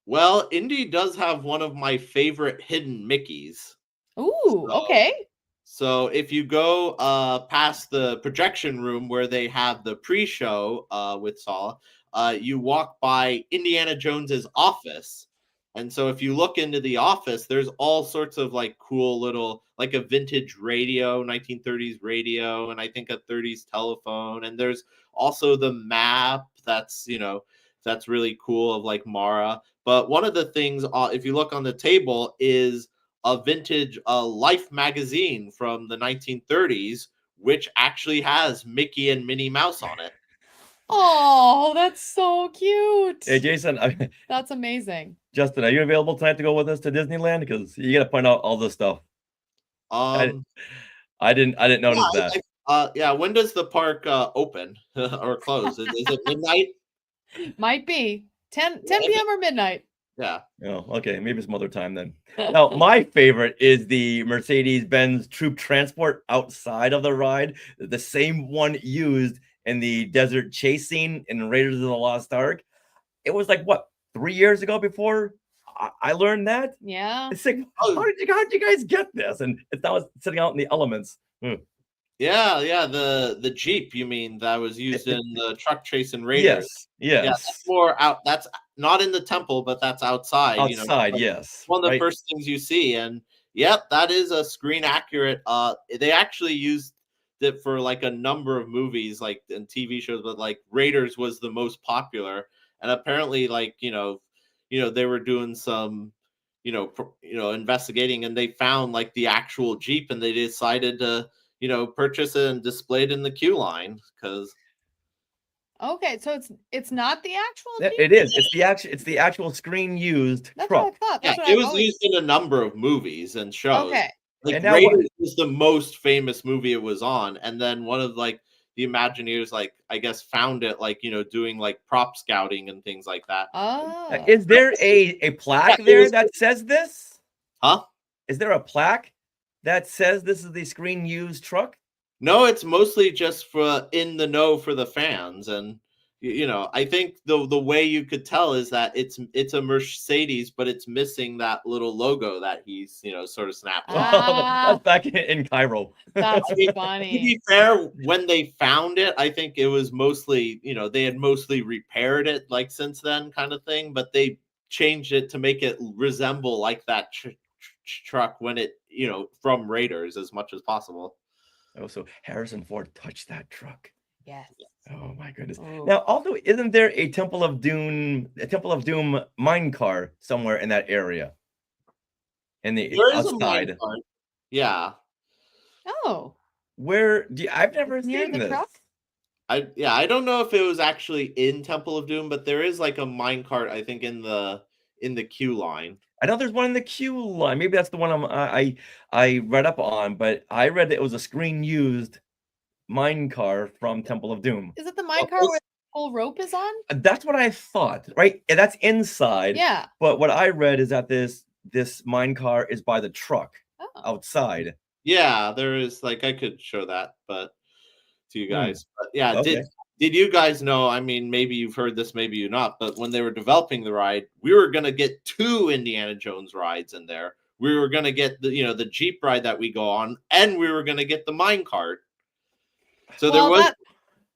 Well, Indy does have one of my favorite hidden Mickeys. Ooh, So- okay. So if you go past the projection room where they have the pre-show with Saw, you walk by Indiana Jones's office. And so if you look into the office, there's all sorts of like cool little, like a vintage radio, 1930s radio, and I think a 30s telephone. And there's also the map that's really cool of like Mara. But one of the things, if you look on the table, is a vintage Life magazine from the 1930s, which actually has Mickey and Minnie Mouse on it. Oh, that's so cute. Hey, Jason, That's amazing. Justin, are you available tonight to go with us to Disneyland? Because you got to point out all this stuff. Um, I didn't notice yeah, that. yeah. When does the park open or close? Is it midnight? Might be 10 Yeah, p.m. or midnight. Yeah. Oh, okay. Maybe some other time then. Now, my favorite is the Mercedes-Benz Troop Transport outside of the ride, the same one used in the desert chase scene in Raiders of the Lost Ark. It was like what 3 years ago before I learned that. Yeah. It's like, Oh. how did you guys get this? And it's now sitting out in the elements. Yeah. The Jeep, you mean, that was used in the truck chase and Raiders? Yes, Yeah, yes. that's more out. That's not in the temple, but that's outside. Outside, like, yes. one of the right? first things you see, and yep, that is a screen accurate. They actually used it for like a number of movies, like and TV shows, but like Raiders was the most popular, and apparently, like they were doing some, investigating, and they found like the actual Jeep, and they decided to, purchase it and display it in the queue line because. Okay, so it's not the actual Yeah, Jeep? it is. It's the actual screen used That's truck. what I thought. Yeah, That's what it I've was always... used in a number of movies and shows. Okay. Like And now Raiders was the most famous movie it was on, and then one of like the Imagineers, like I guess, found it, like doing like prop scouting and things like that. Oh. Is there a plaque Yeah, it there was- that says this? Huh? Is there a plaque that says this is the screen used truck? No, it's mostly just for in the know for the fans, and I think the way you could tell is that it's a Mercedes, but it's missing that little logo that he's sort of snapped off. Ah. That's back in Cairo. That's To be funny. fair, when they found it, I think it was mostly, they had mostly repaired it like since then kind of thing, but they changed it to make it resemble like that truck when it, from Raiders as much as possible. Oh, so Harrison Ford touched that truck. Yes. Oh my goodness. Oh. Now, also, isn't there a Temple of Doom mine car somewhere in that area? In the There is a outside. mine cart. Yeah. Oh. Where do you, I've never Near seen the this. truck? I don't know if it was actually in Temple of Doom, but there is like a minecart, I think, in the queue line. I know there's one in the queue line. Maybe that's the one I read up on, but I read that it was a screen used mine car from Temple of Doom. Is it the mine car this- where the whole rope is on? That's what I thought, right? And that's inside. Yeah. But what I read is that this mine car is by the truck Oh. outside. Yeah, there is, like, I could show that, but to you guys. But yeah, Okay. did you guys know? I mean, maybe you've heard this, maybe you not. But when they were developing the ride, we were gonna get 2 Indiana Jones rides in there. We were gonna get the Jeep ride that we go on, and we were gonna get the mine cart. So there Well, was. that-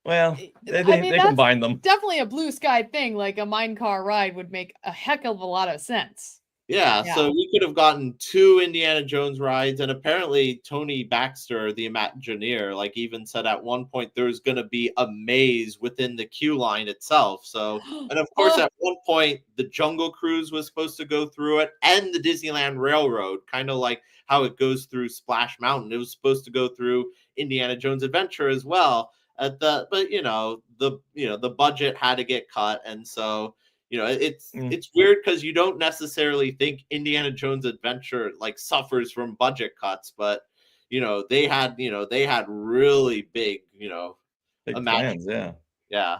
Well, I they mean, that's combined them. definitely a blue sky thing. Like a mine car ride would make a heck of a lot of sense. Yeah, Yeah. so we could have gotten 2 Indiana Jones rides, and apparently Tony Baxter, the Imagineer, like, even said at one point there was going to be a maze within the queue line itself. So, and of course, Oh. at one point the Jungle Cruise was supposed to go through it, and the Disneyland Railroad, kind of like how it goes through Splash Mountain. It was supposed to go through Indiana Jones Adventure as well. But the budget had to get cut, and so. It's weird because you don't necessarily think Indiana Jones Adventure like suffers from budget cuts, but they had really big Big imagine- plans, yeah. yeah.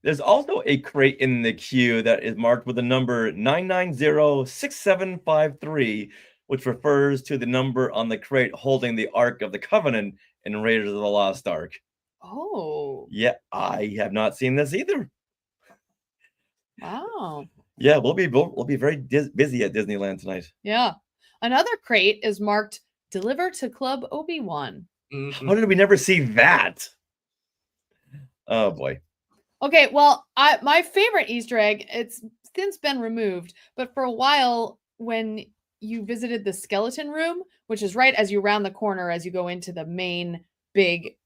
There's also a crate in the queue that is marked with the number 9906753, which refers to the number on the crate holding the Ark of the Covenant in Raiders of the Lost Ark. Oh, Yeah, I have not seen this either. wow. Yeah, we'll be very busy at Disneyland tonight. Yeah. Another crate is marked "Deliver to Club Obi-Wan." Mhm. How did we never see that? Oh boy. Okay, well, my favorite Easter egg, it's since been removed, but for a while when you visited the skeleton room, which is right as you round the corner as you go into the main big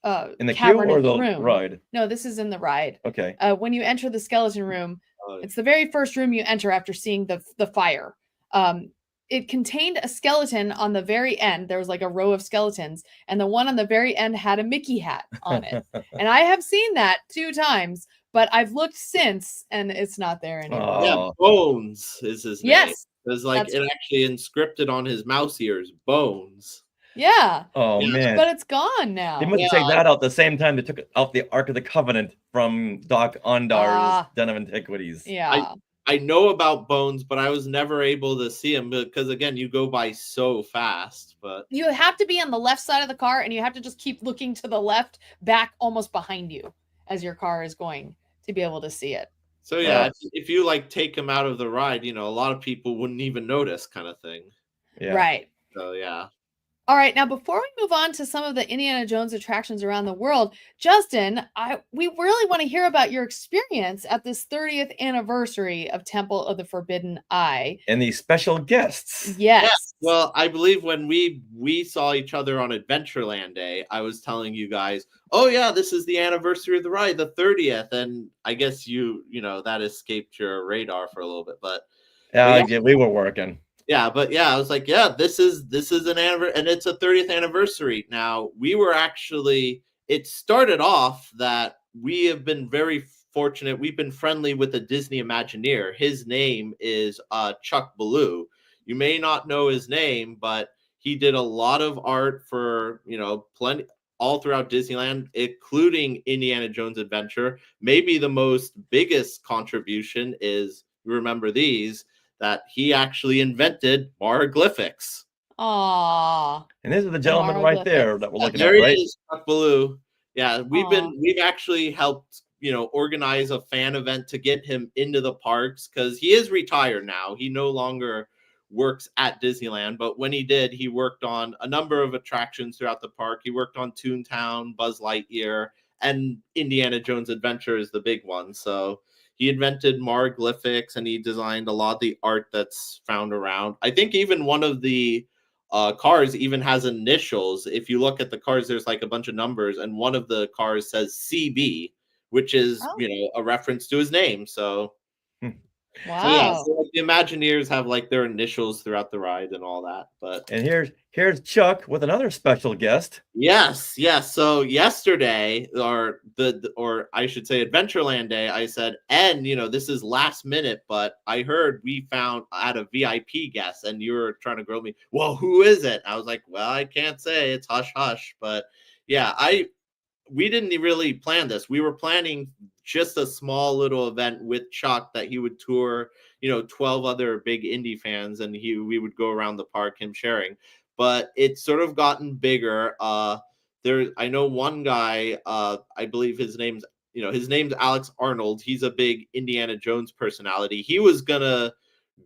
In the queue cavernous or the room. ride? No, this is in the ride. Okay. When you enter the skeleton room, Oh, it's the very first room you enter after seeing the fire. It contained a skeleton on the very end. There was like a row of skeletons, and the one on the very end had a Mickey hat on it. And I have seen that 2 times, but I've looked since, and it's not there anymore. yeah, Oh. Bones is his name. Yes, There's like that's it actually inscripted on his mouse ears, Bones. yeah, Oh Yeah, man. but it's gone now. They must have taken that out the same time they took out the Ark of the Covenant from Doc Ondar's Ah. Den of Antiquities. Yeah, I know about Bones, but I was never able to see him because again, you go by so fast. But you have to be on the left side of the car, and you have to just keep looking to the left, back almost behind you as your car is going to be able to see it. so yeah, Oh. if you like take him out of the ride, a lot of people wouldn't even notice, kind of thing. Yeah. Right. So yeah. All right, now before we move on to some of the Indiana Jones attractions around the world, Justin, we really want to hear about your experience at this 30th anniversary of Temple of the Forbidden Eye. And these special guests. Yes. Well, I believe when we saw each other on Adventureland Day, I was telling you guys, oh yeah, this is the anniversary of the ride, the 30th, and I guess that escaped your radar for a little bit, but Yeah, we were working. yeah, but yeah, I was like, yeah, this is an anniversary, and it's a 30th anniversary. Now, it started off that we have been very fortunate. We've been friendly with a Disney Imagineer. His name is Chuck Ballou. You may not know his name, but he did a lot of art for, plenty all throughout Disneyland, including Indiana Jones Adventure. Maybe the biggest contribution is, remember these, that he actually invented Marglyphics. Aw. And this is the gentleman right there that we're looking There at, he right? is, Chuck Ballou. Yeah, we've Aw. actually helped, organize a fan event to get him into the parks because he is retired now. He no longer works at Disneyland, but when he did, he worked on a number of attractions throughout the park. He worked on Toontown, Buzz Lightyear, and Indiana Jones Adventure is the big one. So he invented Marglyphics, and he designed a lot of the art that's found around. I think even one of the cars even has initials. If you look at the cars, there's like a bunch of numbers, and one of the cars says CB, which is Oh. a reference to his name. So So yeah, Wow. so like, the Imagineers have like their initials throughout the ride and all that. But And here's Chuck with another special guest. yes. So yesterday, or I should say Adventureland Day, I said, and this is last minute, but I heard we found at a VIP guest, and you were trying to grill me. Well, who is it? I was like, well, I can't say. It's hush hush. But yeah, we didn't really plan this. We were planning just a small little event with Chuck that he would tour, 12 other big indie fans, and we would go around the park, him sharing. But it's sort of gotten bigger. I know one guy, I believe his name's Alex Arnold. He's a big Indiana Jones personality. He was gonna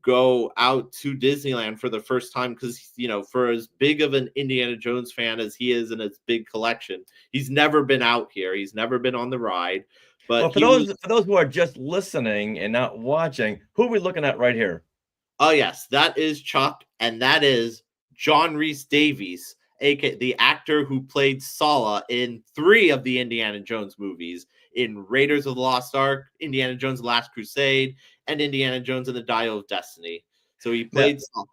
go out to Disneyland for the first time because for as big of an Indiana Jones fan as he is in his big collection, he's never been out here. He's never been on the ride. But Well, for those who are just listening and not watching, who are we looking at right here? Oh yes, that is Chuck, and that is John Rhys Davies, aka the actor who played Sala in 3 of the Indiana Jones movies, in Raiders of the Lost Ark, Indiana Jones: The Last Crusade, and Indiana Jones and the Dial of Destiny. So he played Sala.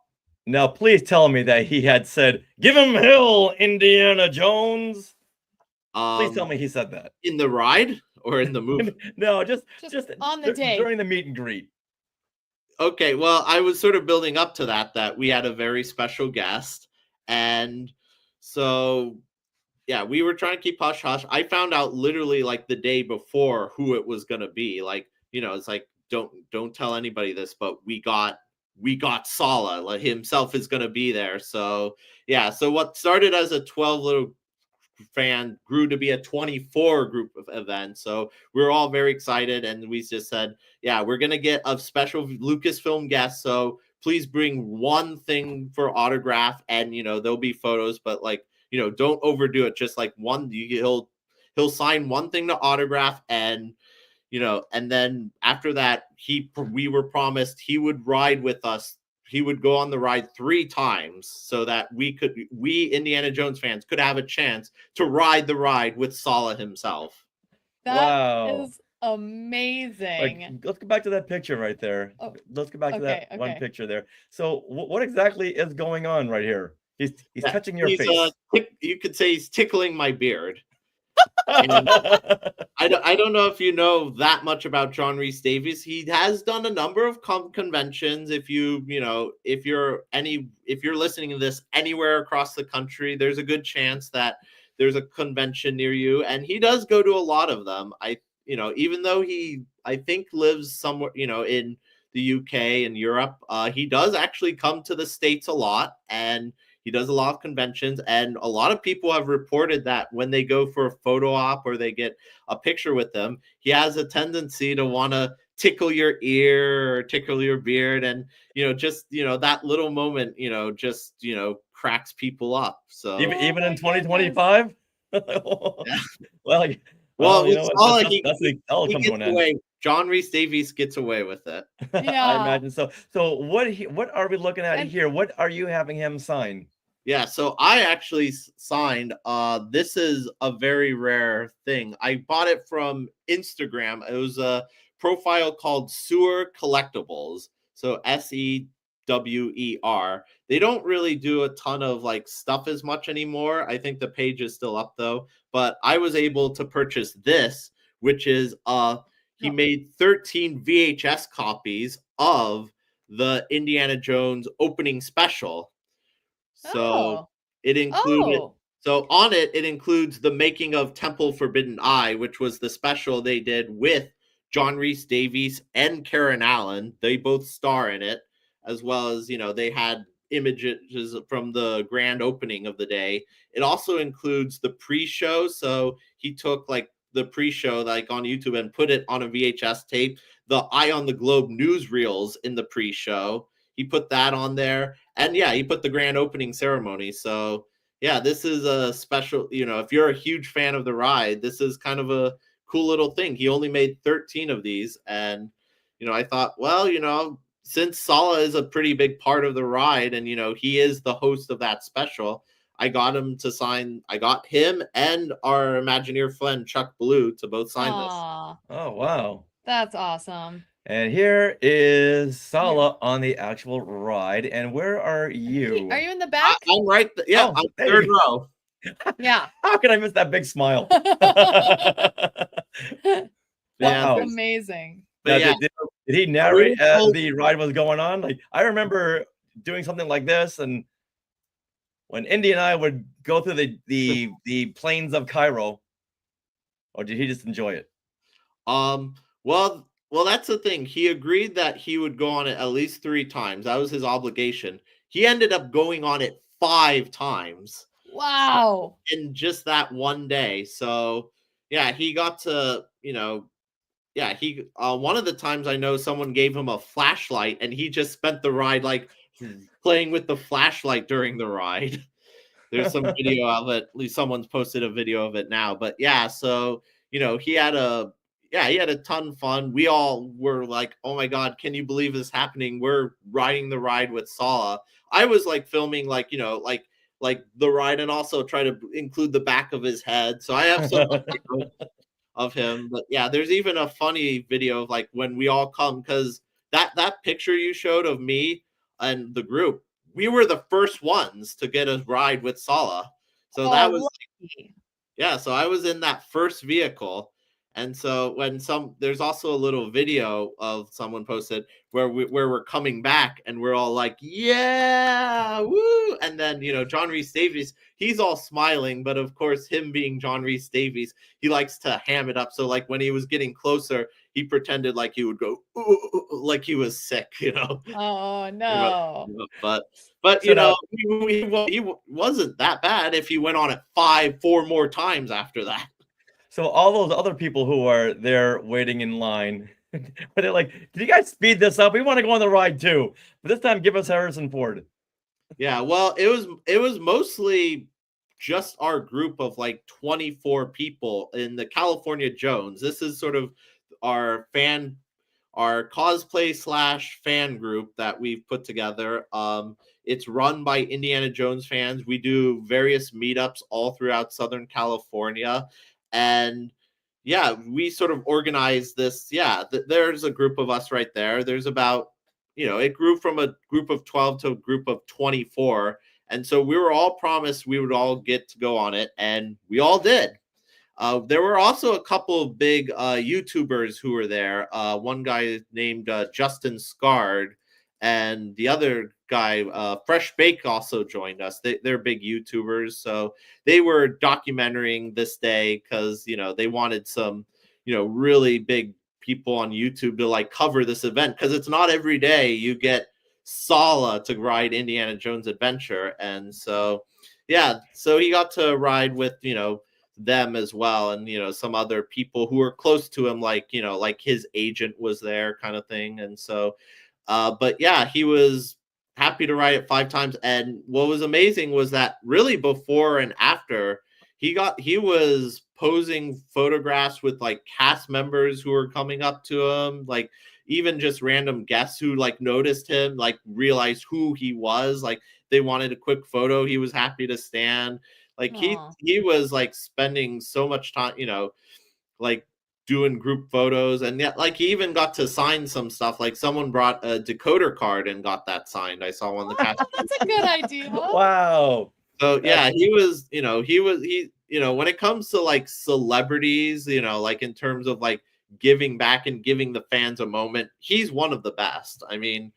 Now, please tell me that he had said, "Give him hell, Indiana Jones." Please tell me he said that. In the ride or in the movie? No, just on the day during the meet and greet. Okay, well, I was sort of building up to that we had a very special guest, and so yeah, we were trying to keep hush hush. I found out literally like the day before who it was gonna be. Like, it's like don't tell anybody this, but we got Sala, like himself is gonna be there. So yeah, so what started as a 12 little fan grew to be a 24 group of events. So we were all very excited, and we just said, yeah, we're gonna get a special Lucasfilm guest. So please bring one thing for autograph, and there'll be photos, but like don't overdo it. Just like one, he'll sign one thing to autograph, and and then after that, we were promised he would ride with us. He would go on the ride 3 times so that we Indiana Jones fans could have a chance to ride the ride with Sala himself. That is amazing. Like, let's go back to that picture right there. Oh, let's go back to that one okay. picture there. So what exactly is going on right here? He's touching your face. You could say he's tickling my beard. I don't know if you know that much about John Rhys Davies. He has done a number of conventions. If if you're listening to this anywhere across the country, there's a good chance that there's a convention near you, and he does go to a lot of them. Even though I think lives somewhere in the UK and Europe, he does actually come to the States a lot, and he does a lot of conventions, and a lot of people have reported that when they go for a photo op or they get a picture with him, he has a tendency to want to tickle your ear or tickle your beard, and just that little moment just cracks people up. So even in 2025. Well, you know what? That'll come to an end. away. John Rhys Davies gets away with it. Yeah. I imagine so. So what are we looking at here? What are you having him sign? Yeah, so I actually signed. This is a very rare thing. I bought it from Instagram. It was a profile called Sewer Collectibles. So SEWER. They don't really do a ton of like stuff as much anymore. I think the page is still up though. But I was able to purchase this, which is he made 13 VHS copies of the Indiana Jones opening special. So it included. So on it includes the making of Temple Forbidden Eye, which was the special they did with John Rhys Davies and Karen Allen. They both star in it, as well as they had images from the grand opening of the day. It also includes the pre-show. So he took like the pre-show like on YouTube and put it on a VHS tape. The Eye on the Globe newsreels in the pre-show. He put that on there. And yeah, he put the grand opening ceremony. So yeah, this is a special, if you're a huge fan of the ride, this is kind of a cool little thing. He only made 13 of these. And, I thought, well, since Sala is a pretty big part of the ride and, he is the host of that special, I got him to sign. I got him and our Imagineer friend Chuck Blue to both sign this. Oh, wow. That's awesome. And here is Sala on the actual ride. And where are you? Are you in the back? I'm right. Yeah, Oh, I'm there third you row. Yeah. How can I miss that big smile? Yeah, Wow. there's- Amazing. but Now, yeah, did he narrate Really? as the ride was going on? Like, I remember doing something like this, and when Indy and I would go through the plains of Cairo, or did he just enjoy it? Well, that's the thing. He agreed that he would go on it at least 3 times. That was his obligation. He ended up going on it 5 times Wow. in just that one day. So, yeah, he got to, yeah, he one of the times I know someone gave him a flashlight and he just spent the ride like playing with the flashlight during the ride. There's some video of it. At least someone's posted a video of it now. But yeah, so he had a ton of fun. We all were like, "Oh my god, can you believe this happening? We're riding the ride with Sala." I was like filming like the ride and also try to include the back of his head. So I have some video of him. But yeah, there's even a funny video of like when we all come because that picture you showed of me and the group, we were the first ones to get a ride with Sala. So that was lucky. yeah, so I was in that first vehicle. And so there's also a little video of someone posted where we're coming back and we're all like, yeah, woo. And then, John Rhys Davies, he's all smiling, but of course, him being John Rhys Davies, he likes to ham it up. So like when he was getting closer, he pretended like he would go, ooh, like he was sick, Oh no. But So he wasn't that bad if he went on it 4 more times after that. So all those other people who are there waiting in line, were they like, "Did you guys speed this up? We want to go on the ride too, but this time give us Harrison Ford." Yeah, well, it was mostly just our group of like 24 people in the California Jones. This is sort of our cosplay / fan group that we've put together. It's run by Indiana Jones fans. We do various meetups all throughout Southern California. And yeah, we sort of organize this. Yeah, there's a group of us right there. There's about, it grew from a group of 12 to a group of 24. And so we were all promised we would all get to go on it. And we all did. There were also a couple of big YouTubers who were there. One guy named Justin Scard, and the other guy, Fresh Bake, also joined us. They're big YouTubers, so they were documenting this day because they wanted some really big people on YouTube to like cover this event because it's not every day you get Sala to ride Indiana Jones Adventure, and so yeah, so he got to ride with them as well, and some other people who were close to him, like like his agent was there, kind of thing. And so but yeah, he was happy to ride it 5 times. And what was amazing was that really before and after he was posing photographs with like cast members who were coming up to him, like even just random guests who like noticed him, like realized who he was, like they wanted a quick photo. He was happy to stand. Like Aw. he was like spending so much time, like doing group photos, and yet like he even got to sign some stuff. Like someone brought a decoder card and got that signed. I saw one of the cast. That's a good idea. Wow. So yeah, he was, when it comes to like celebrities, like in terms of like giving back and giving the fans a moment, he's one of the best. I mean,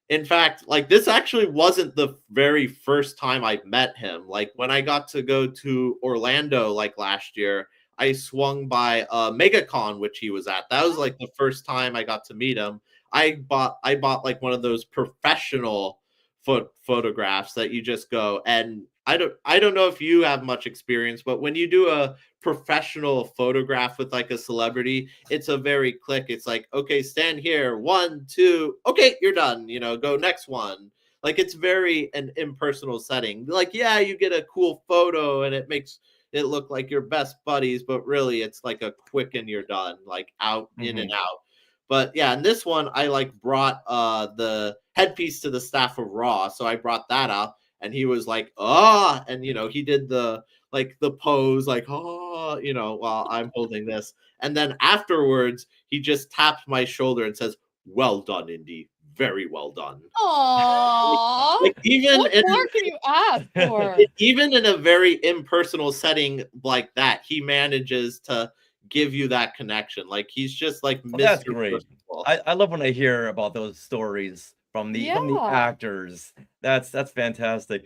in fact, like this actually wasn't the very first time I met him. Like when I got to go to Orlando like last year, I swung by MegaCon, which he was at. That was like the first time I got to meet him. I bought like one of those professional photographs that you just go, and I don't know if you have much experience, but when you do a professional photograph with like a celebrity, it's a very click. It's like, okay, stand here, 1, 2, okay, you're done. Go next one. Like it's very an impersonal setting. Like, yeah, you get a cool photo and it makes it look like you're best buddies, but really it's like a quick and you're done, like out, in and out. But yeah, in this one, I like brought the headpiece to the staff of Raw. So I brought that up and he was like, and he did the like the pose, like, oh, while I'm holding this. And then afterwards, he just taps my shoulder and says, "Well done, Indy. Very well done." Aww. Like even What more can you ask for? even in a very impersonal setting like that, he manages to give you that connection. Like he's just like Well, that's Mr. great. Personable. I love when I hear about those stories from the Yeah. actors. That's fantastic.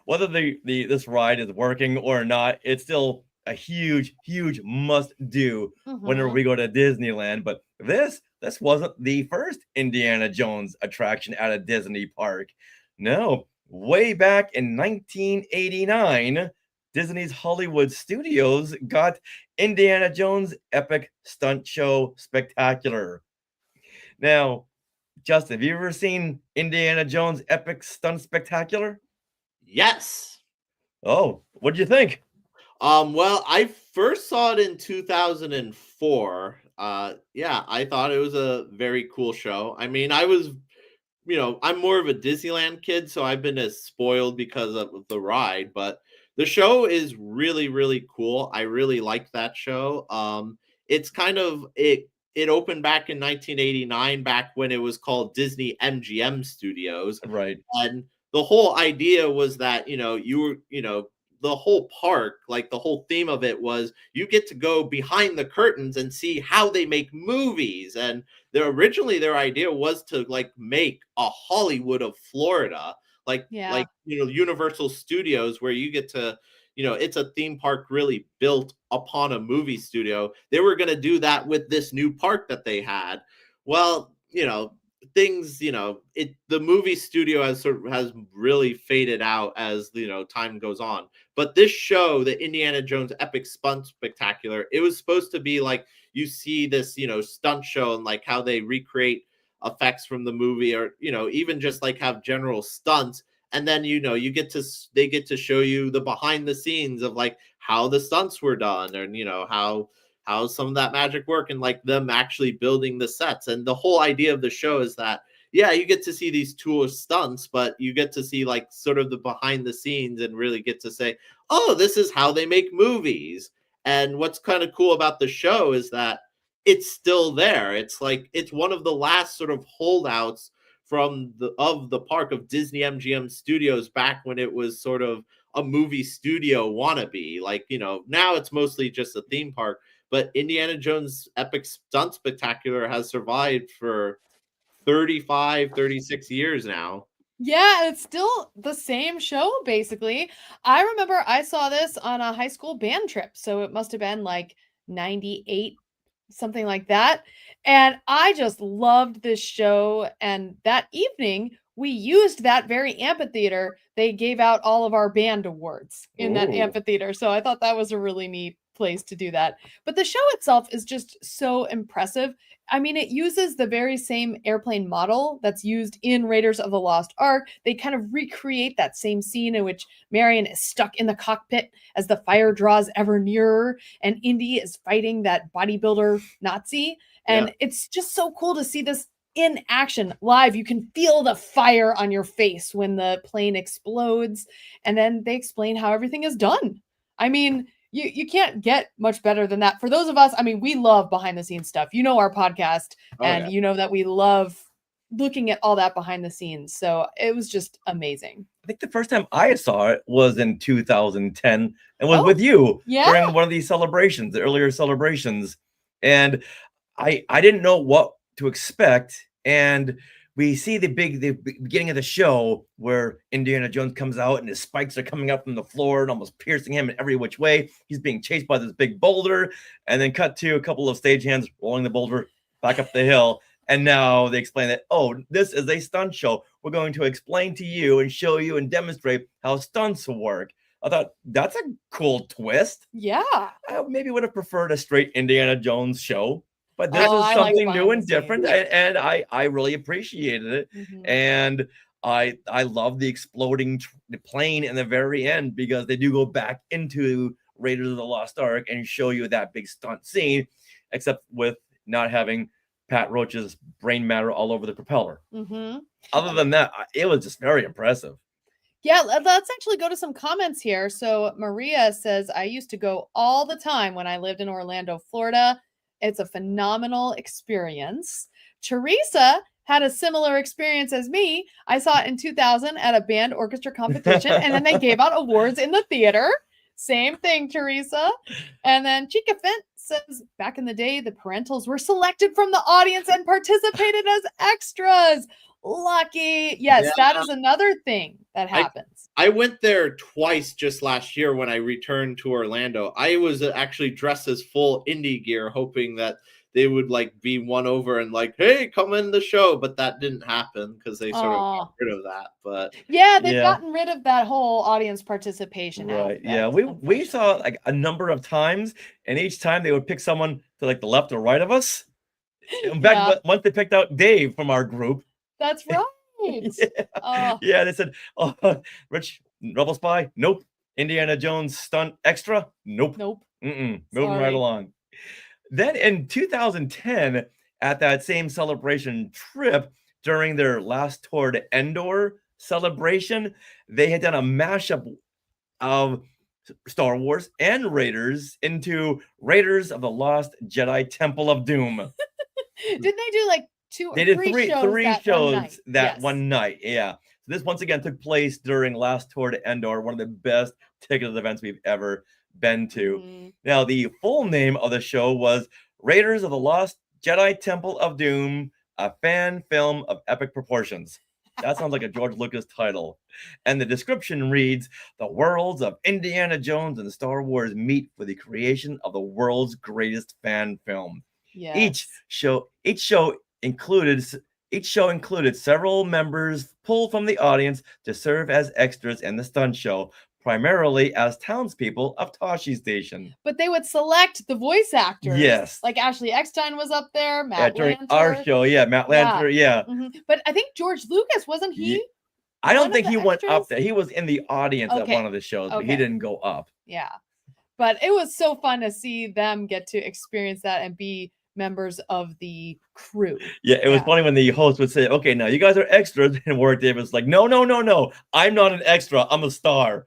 Whether this ride is working or not, it's still a huge must do whenever Mhm. we go to Disneyland. But this wasn't the first Indiana Jones attraction at a Disney park. No, way back in 1989, Disney's Hollywood Studios got Indiana Jones Epic Stunt Show Spectacular. Now, Justin, have you ever seen Indiana Jones Epic Stunt Spectacular? Yes. Oh, what'd you think? Well, I first saw it in 2004. Yeah, I thought it was a very cool show. I mean, I'm more of a Disneyland kid, so I've been as spoiled because of the ride, but the show is really, really cool. I really liked that show. It's kind of it opened back in 1989, back when it was called Disney MGM Studios. Right. And the whole idea was that, the whole park, like the whole theme of it was you get to go behind the curtains and see how they make movies. And their idea was to like make a Hollywood of Florida, like Yeah. Universal Studios, where you get to, it's a theme park really built upon a movie studio. They were going to do that with this new park that they had. Well, things, the movie studio has really faded out as time goes on. But this show, the Indiana Jones Epic Stunt Spectacular, it was supposed to be like you see this stunt show and like how they recreate effects from the movie, or even just like have general stunts. And then they get to show you the behind the scenes of like how the stunts were done, and how some of that magic work, and like them actually building the sets. And the whole idea of the show is that, yeah, you get to see these tour stunts, but you get to see like sort of the behind the scenes and really get to say, oh, this is how they make movies. And what's kind of cool about the show is that it's still there. It's like it's one of the last sort of holdouts from the park of Disney MGM Studios, back when it was sort of a movie studio wannabe. Like, now it's mostly just a theme park, but Indiana Jones Epic Stunt Spectacular has survived for 35, 36 years now. Yeah, it's still the same show, basically. I remember I saw this on a high school band trip, so it must have been like 98, something like that. And I just loved this show. And that evening, we used that very amphitheater. They gave out all of our band awards in that Ooh. amphitheater. So I thought that was a really neat place to do that. But the show itself is just so impressive. I mean, it uses the very same airplane model that's used in Raiders of the Lost Ark. They kind of recreate that same scene in which Marion is stuck in the cockpit as the fire draws ever nearer, and Indy is fighting that bodybuilder Nazi. And Yeah. it's just so cool to see this in action live. You can feel the fire on your face when the plane explodes, and then they explain how everything is done. I mean, you can't get much better than that. For those of us, I mean, we love behind the scenes stuff. You know our podcast, Oh, and yeah. you know that we love looking at all that behind the scenes. So it was just amazing. I think the first time I saw it was in 2010 and was Oh, with you yeah? during one of these celebrations, the earlier celebrations. And I didn't know what to expect. And we see the beginning of the show where Indiana Jones comes out and his spikes are coming up from the floor and almost piercing him in every which way. He's being chased by this big boulder, and then cut to a couple of stagehands rolling the boulder back up the hill. And now they explain that, oh, this is a stunt show. We're going to explain to you and show you and demonstrate how stunts work. I thought that's a cool twist. Yeah. I maybe would have preferred a straight Indiana Jones show, but this Oh, is I like something new behind and the different, scenes. and I really appreciated it. Mhm. And I love the exploding the plane in the very end, because they do go back into Raiders of the Lost Ark and show you that big stunt scene, except with not having Pat Roach's brain matter all over the propeller. Mhm. Other than that, it was just very impressive. Yeah, let's actually go to some comments here. So Maria says, I used to go all the time when I lived in Orlando, Florida. It's a phenomenal experience. Teresa had a similar experience as me. I saw it in 2000 at a band orchestra competition, and then they gave out awards in the theater. Same thing, Teresa. And then Chica Fent says, back in the day, the parentals were selected from the audience and participated as extras. Lucky. Yes, Yeah. that is another thing that happens. I went there twice just last year when I returned to Orlando. I was actually dressed as full indie gear, hoping that they would like be won over and like, hey, come in the show. But that didn't happen because they sort of Aw. got rid of that. But Yeah, they've Yeah. gotten rid of that whole audience participation. Right. aspect, Yeah. We unfortunately. saw like a number of times, and each time they would pick someone to like the left or right of us. In fact, Yeah. once they picked out Dave from our group. That's right. Yeah. Oh, Yeah, they said, "Oh, Rich, Rebel Spy, nope. Indiana Jones stunt extra, nope. nope. Moving right Sorry. along." Then in 2010, at that same celebration trip, during their last tour to Endor celebration, they had done a mashup of Star Wars and Raiders into Raiders of the Lost Jedi Temple of Doom. Didn't they do like two or They did three shows three that shows one night? that Yes. one night. Yeah. So this once again took place during last tour to Endor, one of the best ticketed events we've ever been to. Mhm. Now, the full name of the show was Raiders of the Lost Jedi Temple of Doom, a fan film of epic proportions. That sounds like a George Lucas title. And the description reads, the worlds of Indiana Jones and Star Wars meet for the creation of the world's greatest fan film. Yes. Each show included several members pulled from the audience to serve as extras in the stunt show, primarily as townspeople of Toshi Station. But they would select the voice actors. Yes. Like Ashley Eckstein was up there, Yeah, Matt during Lanter. our show, Matt Yeah. Lanter, yeah. Mhm. But I think George Lucas, wasn't he? Ye- I don't one of think the he went up extras? there. He was in the audience at Okay. one of the shows, but he Okay. didn't go up. Yeah. But it was so fun to see them get to experience that and be members of the crew. Yeah, it was Yeah. funny when the host would say, "Okay, now you guys are extras," and Warwick Davis was like, "No, no, no, no! I'm not an extra. I'm a star."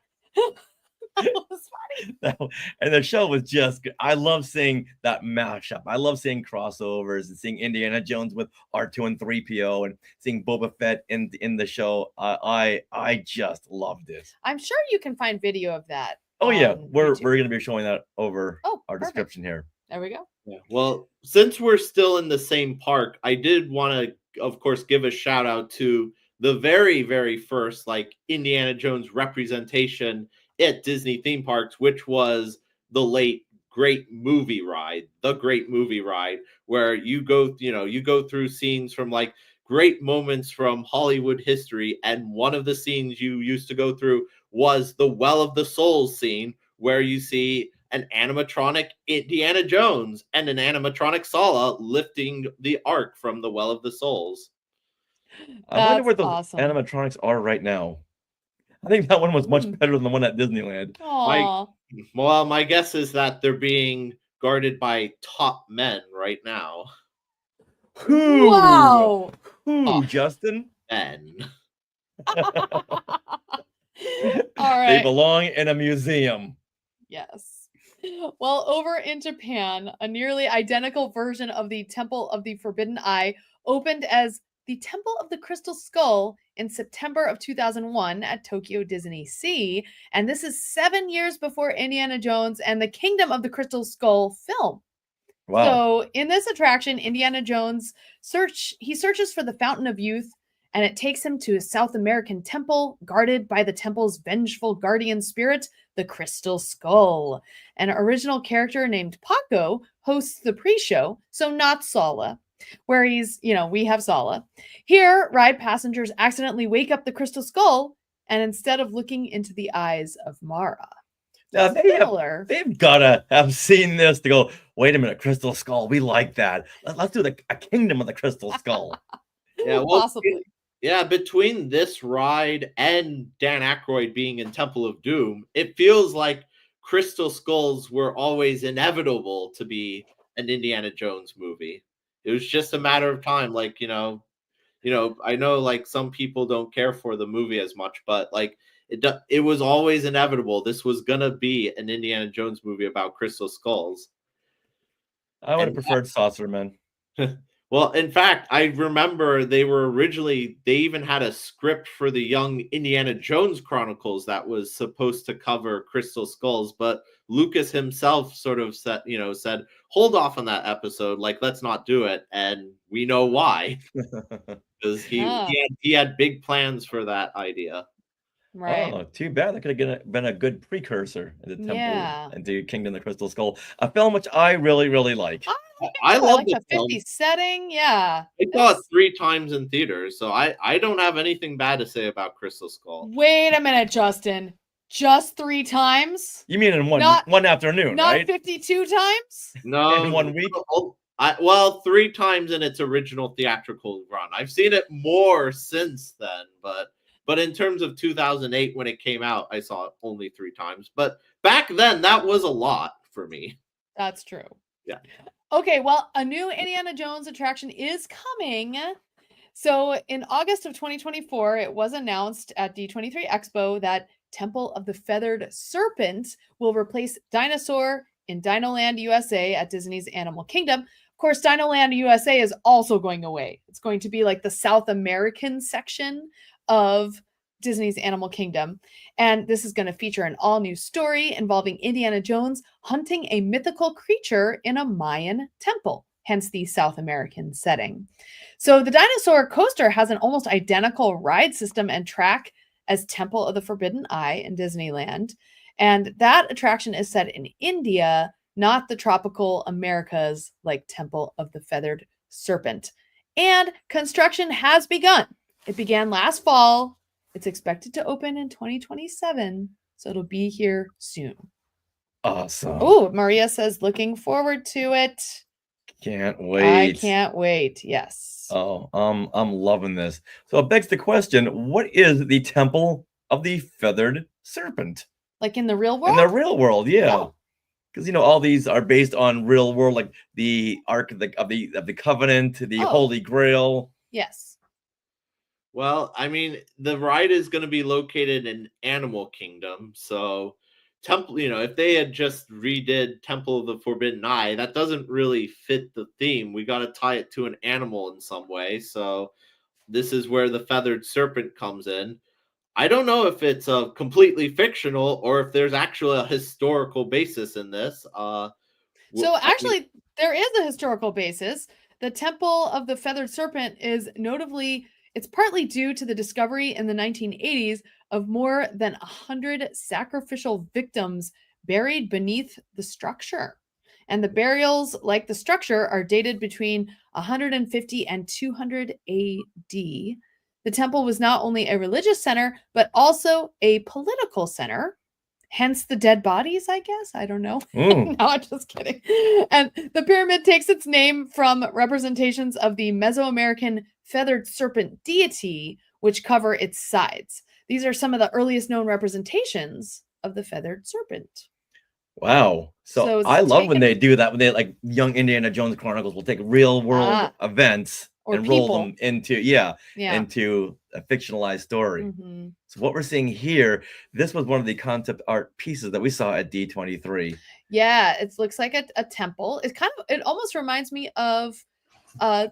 That was funny. And the show was just good. I love seeing that mashup. I love seeing crossovers and seeing Indiana Jones with R2 and 3PO and seeing Boba Fett in the show. I just loved it. I'm sure you can find video of that. Oh yeah, on we're YouTube. going to be showing that over Oh, our perfect. description here. There we go. yeah. Well, since we're still in the same park, I did want to, of course, give a shout out to the very, very first like Indiana Jones representation at Disney theme parks, which was the late Great Movie Ride, where you go through scenes from like great moments from Hollywood history, and one of the scenes you used to go through was the Well of the Souls scene, where you see an animatronic Indiana Jones and an animatronic Sala lifting the Ark from the Well of the Souls. I wonder That's where those awesome. animatronics are right now. I think that one was much Mm. better than the one at Disneyland. Aw. Well, my guess is that they're being guarded by top men right now. Who? Wow. Who, Oh. Justin? Men. All They right. belong in a museum. Yes. Well, over in Japan, a nearly identical version of the Temple of the Forbidden Eye opened as the Temple of the Crystal Skull in September of 2001 at Tokyo Disney Sea. And this is 7 years before Indiana Jones and the Kingdom of the Crystal Skull film. Wow. So in this attraction, Indiana Jones searches for the Fountain of Youth, and it takes him to a South American temple guarded by the temple's vengeful guardian spirit, the Crystal Skull. An original character named Paco hosts the pre-show, so not Sala, where we have Sala. Here, ride passengers accidentally wake up the Crystal Skull, and instead of looking into the eyes of Mara. Now, Spoiler. they've got to have seen this to go, wait a minute, Crystal Skull, we like that. Let's do a Kingdom of the Crystal Skull. Yeah, well, Possibly. Yeah, between this ride and Dan Aykroyd being in Temple of Doom, it feels like Crystal Skulls were always inevitable to be an Indiana Jones movie. It was just a matter of time. I know like some people don't care for the movie as much, but like it was always inevitable. This was gonna be an Indiana Jones movie about crystal skulls. I would have And preferred Saucerman. Well, in fact, I remember they even had a script for the Young Indiana Jones Chronicles that was supposed to cover crystal skulls, but Lucas himself sort of said, hold off on that episode, like let's not do it, and we know why, because he had big plans for that idea. Right. Oh, too bad. That could have been a good precursor in the Temple Yeah. and to Kingdom of the Crystal Skull, a film which I really, really like. I I love like the the film. 50s setting. Yeah. I saw it It's- 3 times in theaters, so I don't have anything bad to say about Crystal Skull. Wait a minute, Justin. Just 3 times? You mean in Not- one afternoon, Not right? In52 times? No, 1 week? Well, 3 times in its original theatrical run. I've seen it more since then, but in terms of 2008 when it came out, I saw it only 3 times. But back then, that was a lot for me. That's true. Yeah. Okay, well, a new Indiana Jones attraction is coming. So in August of 2024, it was announced at D23 Expo that Temple of the Feathered Serpent will replace Dinosaur in Dinoland USA at Disney's Animal Kingdom. Of course, Dinoland USA is also going away. It's going to be like the South American section of Disney's Animal Kingdom. And this is going to feature an all-new story involving Indiana Jones hunting a mythical creature in a Mayan temple, hence the South American setting. So the dinosaur coaster has an almost identical ride system and track as Temple of the Forbidden Eye in Disneyland. And that attraction is set in India, not the tropical Americas like Temple of the Feathered Serpent. And construction has begun. It began last fall. It's expected to open in 2027, so it'll be here soon. Awesome. Oh, Maria says, looking forward to it. Can't wait. I can't wait. Yes. Oh, I'm loving this. So it begs the question, what is the Temple of the Feathered Serpent? Like in the real world? In the real world, yeah. Oh. Because all these are based on real world, like the Ark of the Covenant, the Oh. Holy Grail. Yes. Well, I mean, the ride is going to be located in Animal Kingdom, so Temple, if they had just redid Temple of the Forbidden Eye, that doesn't really fit the theme. We got to tie it to an animal in some way. So this is where the Feathered Serpent comes in. I don't know if it's completely fictional or if there's actually a historical basis in this. So actually, there is a historical basis. The Temple of the Feathered Serpent is notably, it's partly due to the discovery in the 1980s of more than 100 sacrificial victims buried beneath the structure. And the burials, like the structure, are dated between 150 and 200 AD. The temple was not only a religious center, but also a political center. Hence the dead bodies, I guess. I don't know. Ooh. No, I'm just kidding. And the pyramid takes its name from representations of the Mesoamerican feathered serpent deity, which cover its sides. These are some of the earliest known representations of the feathered serpent. Wow. So So it's I love when taken- they do that, when they like Young Indiana Jones Chronicles will take real world events Or and roll people. them into Yeah. into a fictionalized story. Mhm. So what we're seeing here, this was one of the concept art pieces that we saw at D23. Yeah, it looks like a temple. It almost reminds me of the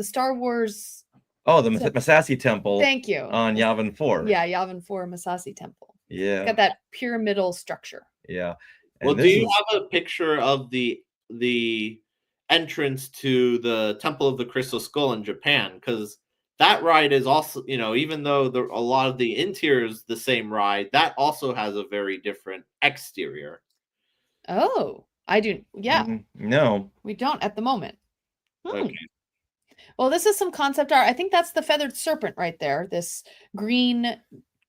Star Wars. Oh, the So- Massassi Temple Thank you. on Yavin 4. Yeah, Yavin 4 Massassi Temple. Yeah. Got that pyramidal structure. Yeah. Well, And do this you is- have a picture of the entrance to the Temple of the Crystal Skull in Japan? Because that ride is also, even though a lot of the interior is the same ride, that also has a very different exterior. Oh, I do. Yeah, No. we don't at the moment. Okay. Well, this is some concept art. I think that's the feathered serpent right there. This green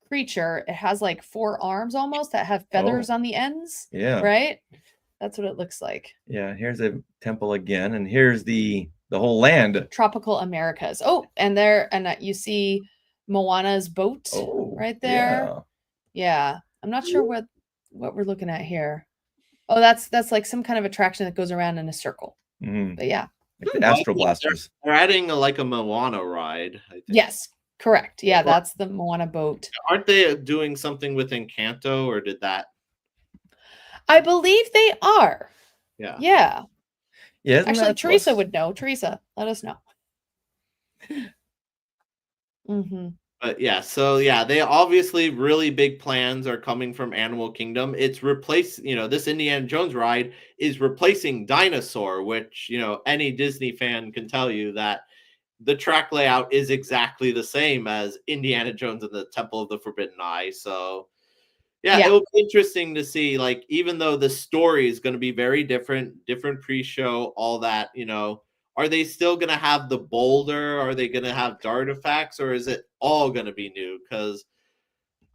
creature. It has like 4 arms almost that have feathers on the ends, Yeah. right? That's what it looks like. Yeah. Here's a temple again, and here's the whole land. Tropical Americas. Oh, and you see Moana's boat Oh, right there. yeah. Yeah. I'm not sure what we're looking at here. Oh, that's like some kind of attraction that goes around in a circle. Mhm. But yeah. Like the Well, Astro Blasters. They're adding like a Moana ride, I think. Yes. Correct. Yeah, that's the Moana boat. Aren't they doing something with Encanto, or did that? I believe they are. Yeah. Yeah. Yeah, isn't Actually, that Teresa what's- would know. Teresa, let us know. Hmm. But yeah, so yeah, they obviously really big plans are coming from Animal Kingdom. It's this Indiana Jones ride is replacing Dinosaur, which, any Disney fan can tell you that the track layout is exactly the same as Indiana Jones and the Temple of the Forbidden Eye. So yeah, Yeah. it'll be interesting to see, like, even though the story is going to be very different pre-show, all that, are they still going to have the boulder? Are they going to have Dartifacts, or is it all going to be new? Because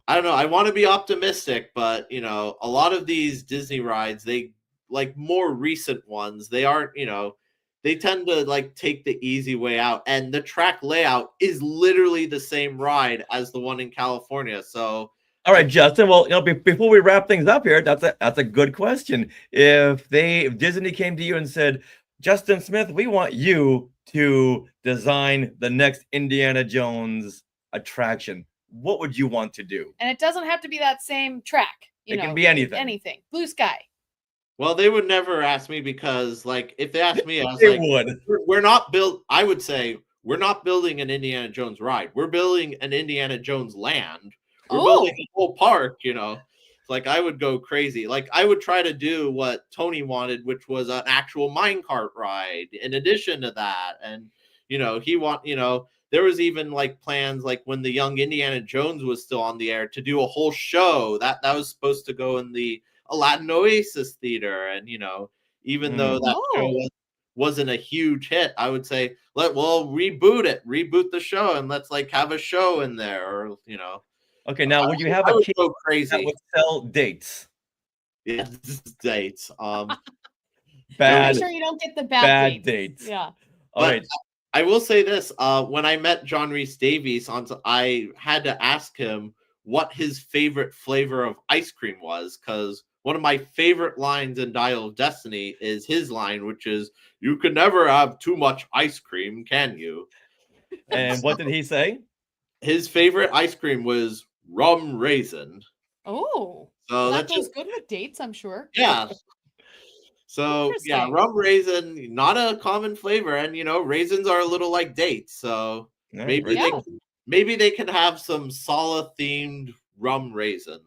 I don't know. I want to be optimistic, but a lot of these Disney rides, they like more recent ones, they aren't, they tend to like take the easy way out, and the track layout is literally the same ride as the one in California. So All right, Justin. Well, before we wrap things up here, that's a good question. If Disney came to you and said, Justin Smith, we want you to design the next Indiana Jones attraction, what would you want to do? And it doesn't have to be that same track. It can be anything. Anything. Blue sky. well, they would never ask me, because, like, if they asked me, I was They like, would. we're not built. I would say we're not building an Indiana Jones ride. We're building an Indiana Jones land. We're building a whole park. Like, I would go crazy. Like, I would try to do what Tony wanted, which was an actual minecart ride in addition to that. And there was even like plans, like when the Young Indiana Jones was still on the air, to do a whole show that was supposed to go in the Aladdin Oasis Theater. And even though that show wasn't a huge hit, I would say reboot the show, and let's like have a show in there, or Okay, now would you have I a would kid go that crazy. would sell dates? Yeah, dates. Make Bad, sure you don't get the bad dates. dates. Yeah. All But right. I will say this: when I met John Rhys Davies, I had to ask him what his favorite flavor of ice cream was, because one of my favorite lines in Dial of Destiny is his line, which is, "You can never have too much ice cream, can you?" And what did he say? His favorite ice cream was rum raisin. Oh. So that that's goes just good with dates, I'm sure. yeah. So yeah, Interesting. rum raisin, not a common flavor, and raisins are a little like dates. So Yeah, maybe very they cool. maybe they can have some Sala themed rum raisin.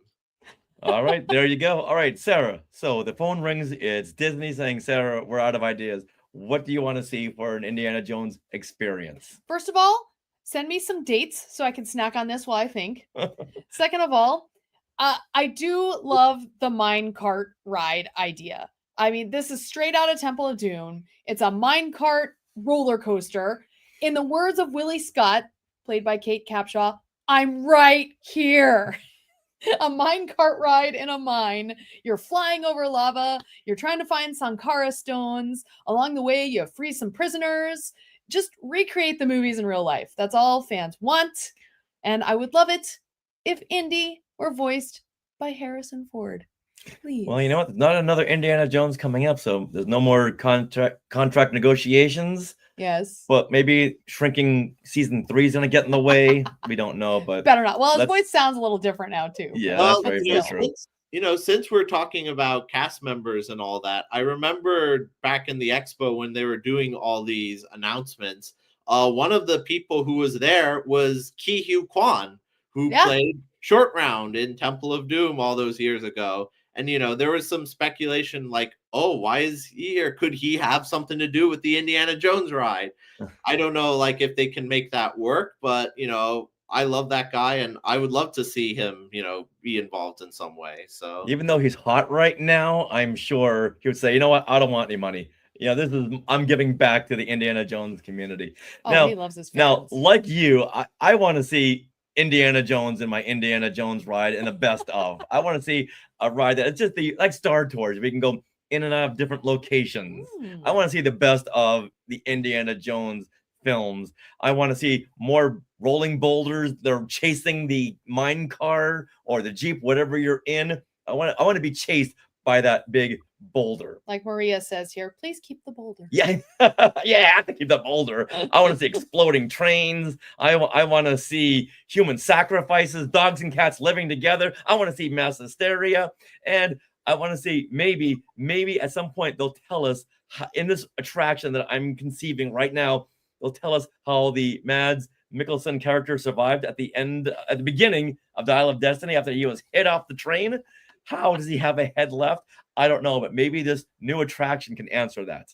All right, there you go. All right, Sarah. So the phone rings. It's Disney saying, Sarah, we're out of ideas. What do you want to see for an Indiana Jones experience? First of all, send me some dates so I can snack on this while I think. Second of all, I do love the minecart ride idea. I mean, this is straight out of Temple of Doom. It's a minecart roller coaster. In the words of Willie Scott, played by Kate Capshaw, I'm right here. A minecart ride in a mine. You're flying over lava. You're trying to find Sankara stones. Along the way, you free some prisoners. Just recreate the movies in real life. That's all fans want. And I would love it if Indy were voiced by Harrison Ford. Please. Well, you know what? There's not another Indiana Jones coming up, so there's no more contract negotiations. Yes. But maybe shrinking season 3 is going to get in the way. We don't know, but Better not. Well, his let's- voice sounds a little different now, too. Yeah, Well, that's very, you know, very true. since we're talking about cast members and all that, I remember back in the expo when they were doing all these announcements, one of the people who was there was Ki Hugh Kwan, who played Short Round in Temple of Doom all those years ago. And, there was some speculation like, oh, why is he here? Could he have something to do with the Indiana Jones ride? I don't know, like, if they can make that work, but, I love that guy, and I would love to see him, be involved in some way. So Even though he's hot right now, I'm sure he would say, you know what? I don't want any money. I'm giving back to the Indiana Jones community. Oh, he loves his fans. Now, like you, I want to see Indiana Jones in my Indiana Jones ride in the best of. I want to see a ride that it's just like Star Tours. We can go in and out of different locations. I want to see the best of the Indiana Jones films. I want to see more rolling boulders. They're chasing the mine car or the Jeep, whatever you're in. I want to be chased by that big boulder. Like Maria says here, please keep the boulder. Yeah, yeah, I have to keep the boulder. I want to see exploding trains. I want to see human sacrifices, dogs and cats living together. I want to see mass hysteria, and I want to see maybe at some point they'll tell us in this attraction that I'm conceiving right now. They'll tell us how the Mads Mikkelsen character survived at the beginning of Dial of Destiny after he was hit off the train. How does he have a head left? I don't know, but maybe this new attraction can answer that.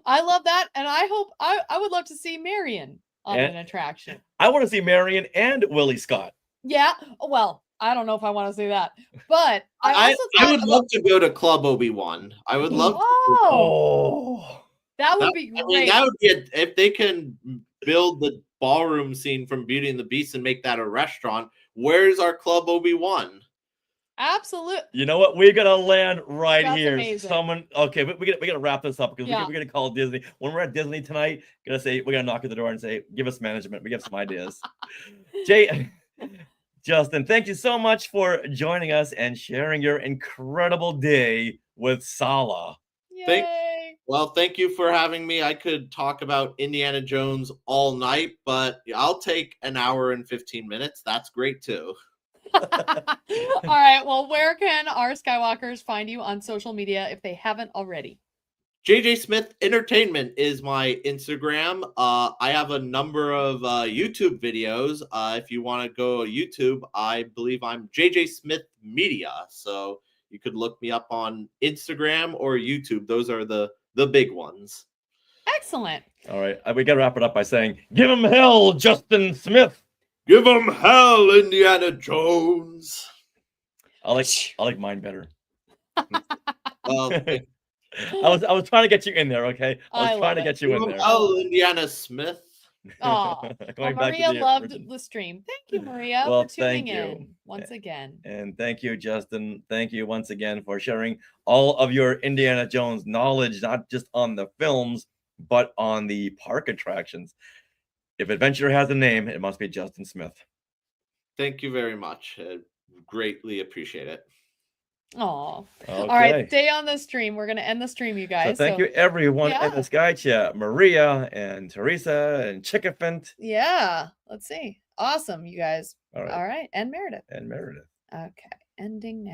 I love that, and I hope I would love to see Marion on an attraction. I want to see Marion and Willie Scott. Yeah, well, I don't know if I want to see that, but I would love to go to Club Obi-Wan. I would love. Oh, that would be great. I mean, that would be if they can build the ballroom scene from Beauty and the Beast and make that a restaurant. Where's our Club Obi-Wan? Absolutely. You know what? We're gonna land right That's here. amazing. Someone, okay, we gotta wrap this up because Yeah. we're gonna call Disney when we're at Disney tonight. We're gonna knock at the door and say, "Give us management. We have some ideas." Justin, thank you so much for joining us and sharing your incredible day with Sala. Yay! Thank you for having me. I could talk about Indiana Jones all night, but I'll take an hour and 15 minutes. That's great too. All right. Well, where can our Skywalkers find you on social media if they haven't already? JJ Smith Entertainment is my Instagram. I have a number of YouTube videos. If you want to go YouTube, I believe I'm JJ Smith Media. So you could look me up on Instagram or YouTube. Those are the big ones. Excellent. All right, we gotta wrap it up by saying, "Give him hell, Justin Smith." Give them hell, Indiana Jones. I like mine better. Well, I was trying to get you in there, okay? I was trying to get you give in 'em there. hell, Indiana Smith. Oh, Going well, back to Maria the loved original. the stream. Thank you, Maria, Well, for tuning thank you. in once again. And thank you, Justin. Thank you once again for sharing all of your Indiana Jones knowledge, not just on the films, but on the park attractions. If adventure has a name, it must be Justin Smith. Thank you very much. I greatly appreciate it. Oh, Okay. all right. Stay on the stream. We're gonna end the stream, you So guys. thank you, everyone yeah. in the Sky Chat. Maria and Teresa and Chickafant. Yeah. Let's see. Awesome, you guys. All right. All right. And Meredith. And Meredith. Okay. Ending now.